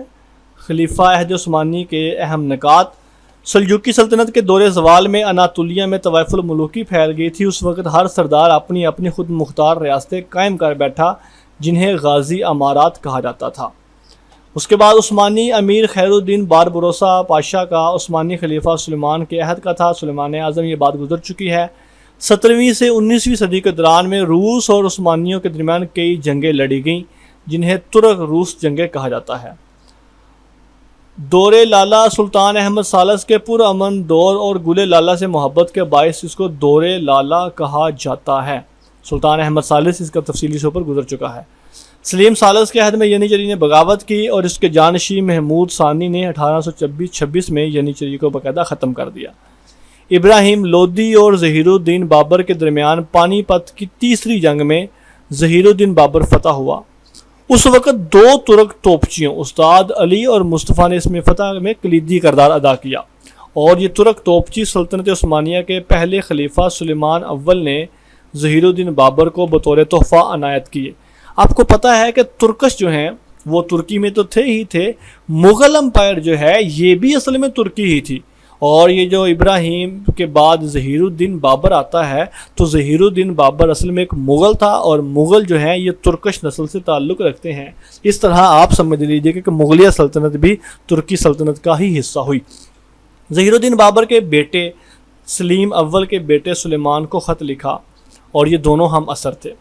Speaker 1: خلیفہ عہد عثمانی کے اہم نکات۔ سلجوقی سلطنت کے دور زوال میں اناطولیہ میں طوائف الملوکی پھیل گئی تھی۔ اس وقت ہر سردار اپنی اپنی خود مختار ریاستیں قائم کر بیٹھا، جنہیں غازی امارات کہا جاتا تھا۔ اس کے بعد عثمانی امیر خیر الدین باربروسا پاشا کا عثمانی خلیفہ سلیمان کے عہد کا تھا۔ سلیمان اعظم، یہ بات گزر چکی ہے۔ 17ویں سے 19ویں صدی کے دوران میں روس اور عثمانیوں کے درمیان کئی جنگیں لڑی گئیں، جنہیں ترک روس جنگیں کہا جاتا ہے۔ دور لالا سلطان احمد ثالث کے پرامن دور اور گل لالا سے محبت کے باعث اس کو دور لالا کہا جاتا ہے۔ سلطان احمد ثالث اس کا تفصیلی طور پر گزر چکا ہے۔ سلیم ثالث کے عہد میں ینیچری نے بغاوت کی اور اس کے جانشین محمود ثانی نے 1826 میں ینیچری کو باقاعدہ ختم کر دیا۔ ابراہیم لودھی اور ظہیر الدین بابر کے درمیان پانی پت کی تیسری جنگ میں ظہیر الدین بابر فتح ہوا۔ اس وقت 2 ترک توپچیوں استاد علی اور مصطفیٰ نے اس میں فتح میں کلیدی کردار ادا کیا، اور یہ ترک توپچی سلطنت عثمانیہ کے پہلے خلیفہ سلیمان اول نے ظہیر الدین بابر کو بطور تحفہ عنایت کیے۔ آپ کو پتہ ہے کہ ترکش جو ہیں وہ ترکی میں تو تھے ہی تھے، مغل امپائر جو ہے یہ بھی اصل میں ترکی ہی تھی، اور یہ جو ابراہیم کے بعد ظہیر الدین بابر آتا ہے تو ظہیر الدین بابر اصل میں ایک مغل تھا، اور مغل جو ہیں یہ ترکش نسل سے تعلق رکھتے ہیں۔ اس طرح آپ سمجھ لیجئے کہ مغلیہ سلطنت بھی ترکی سلطنت کا ہی حصہ ہوئی۔ ظہیر الدین بابر کے بیٹے سلیم اول کے بیٹے سلیمان کو خط لکھا، اور یہ دونوں ہم اثر تھے۔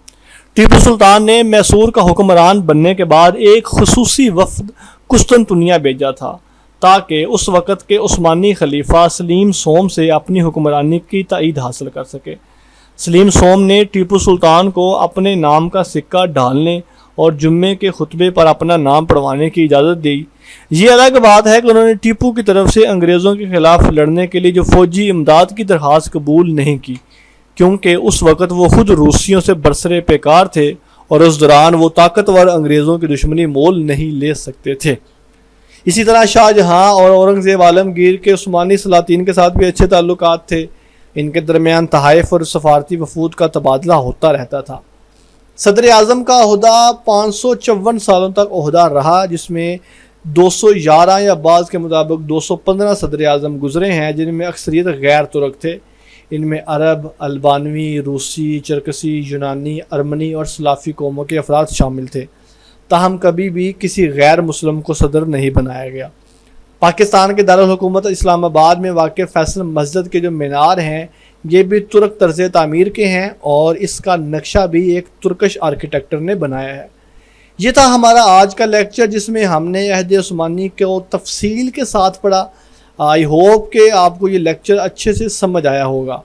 Speaker 1: ٹیپو سلطان نے میسور کا حکمران بننے کے بعد ایک خصوصی وفد قسطنطنیہ بھیجا تھا تاکہ اس وقت کے عثمانی خلیفہ سلیم سوم سے اپنی حکمرانی کی تائید حاصل کر سکے۔ سلیم سوم نے ٹیپو سلطان کو اپنے نام کا سکہ ڈالنے اور جمعے کے خطبے پر اپنا نام پڑھوانے کی اجازت دی۔ یہ الگ بات ہے کہ انہوں نے ٹیپو کی طرف سے انگریزوں کے خلاف لڑنے کے لیے جو فوجی امداد کی درخواست قبول نہیں کی، کیونکہ اس وقت وہ خود روسیوں سے برسر پیکار تھے اور اس دوران وہ طاقتور انگریزوں کی دشمنی مول نہیں لے سکتے تھے۔ اسی طرح شاہ جہاں اور اورنگزیب عالمگیر کے عثمانی سلاطین کے ساتھ بھی اچھے تعلقات تھے۔ ان کے درمیان تحائف اور سفارتی وفود کا تبادلہ ہوتا رہتا تھا۔ صدر اعظم کا عہدہ 554 سالوں تک عہدہ رہا، جس میں 211 یا بعض کے مطابق 215 صدر اعظم گزرے ہیں، جن میں اکثریت غیر ترک تھے۔ ان میں عرب، البانوی، روسی، چرکسی، یونانی، ارمنی اور سلافی قوموں کے افراد شامل تھے۔ تاہم کبھی بھی کسی غیر مسلم کو صدر نہیں بنایا گیا۔ پاکستان کے دارالحکومت اسلام آباد میں واقع فیصل مسجد کے جو مینار ہیں یہ بھی ترک طرز تعمیر کے ہیں، اور اس کا نقشہ بھی ایک ترکش آرکیٹیکٹر نے بنایا ہے۔ یہ تھا ہمارا آج کا لیکچر، جس میں ہم نے عہد عثمانی کو تفصیل کے ساتھ پڑھا۔ آئی ہوپ کہ آپ کو یہ لیکچر اچھے سے سمجھ آیا ہوگا۔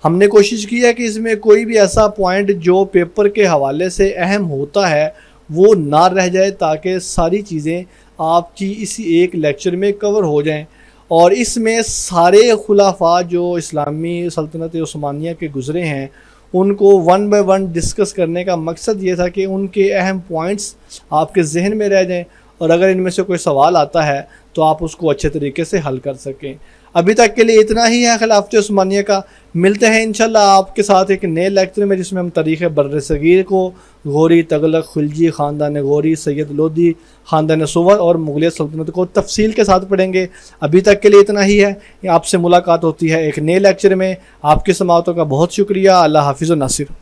Speaker 1: ہم نے کوشش کی ہے کہ اس میں کوئی بھی ایسا پوائنٹ جو پیپر کے حوالے سے اہم ہوتا ہے وہ نہ رہ جائے، تاکہ ساری چیزیں آپ کی اسی ایک لیکچر میں کور ہو جائیں، اور اس میں سارے خلافات جو اسلامی سلطنت عثمانیہ کے گزرے ہیں ان کو 1 بائی 1 ڈسکس کرنے کا مقصد یہ تھا کہ ان کے اہم پوائنٹس آپ کے ذہن میں رہ جائیں، اور اگر ان میں سے کوئی سوال آتا ہے تو آپ اس کو اچھے طریقے سے حل کر سکیں۔ ابھی تک کے لیے اتنا ہی ہے خلافت عثمانیہ کا۔ ملتے ہیں انشاءاللہ آپ کے ساتھ ایک نئے لیکچر میں، جس میں ہم تاریخ بر صغیر کو، غوری، تغلق، خلجی، خاندان غوری، سید لودھی، خاندان سور اور مغلیہ سلطنت کو تفصیل کے ساتھ پڑھیں گے۔ ابھی تک کے لیے اتنا ہی ہے۔ آپ سے ملاقات ہوتی ہے ایک نئے لیکچر میں۔ آپ کی سماعتوں کا بہت شکریہ۔ اللہ حافظ و ناصر۔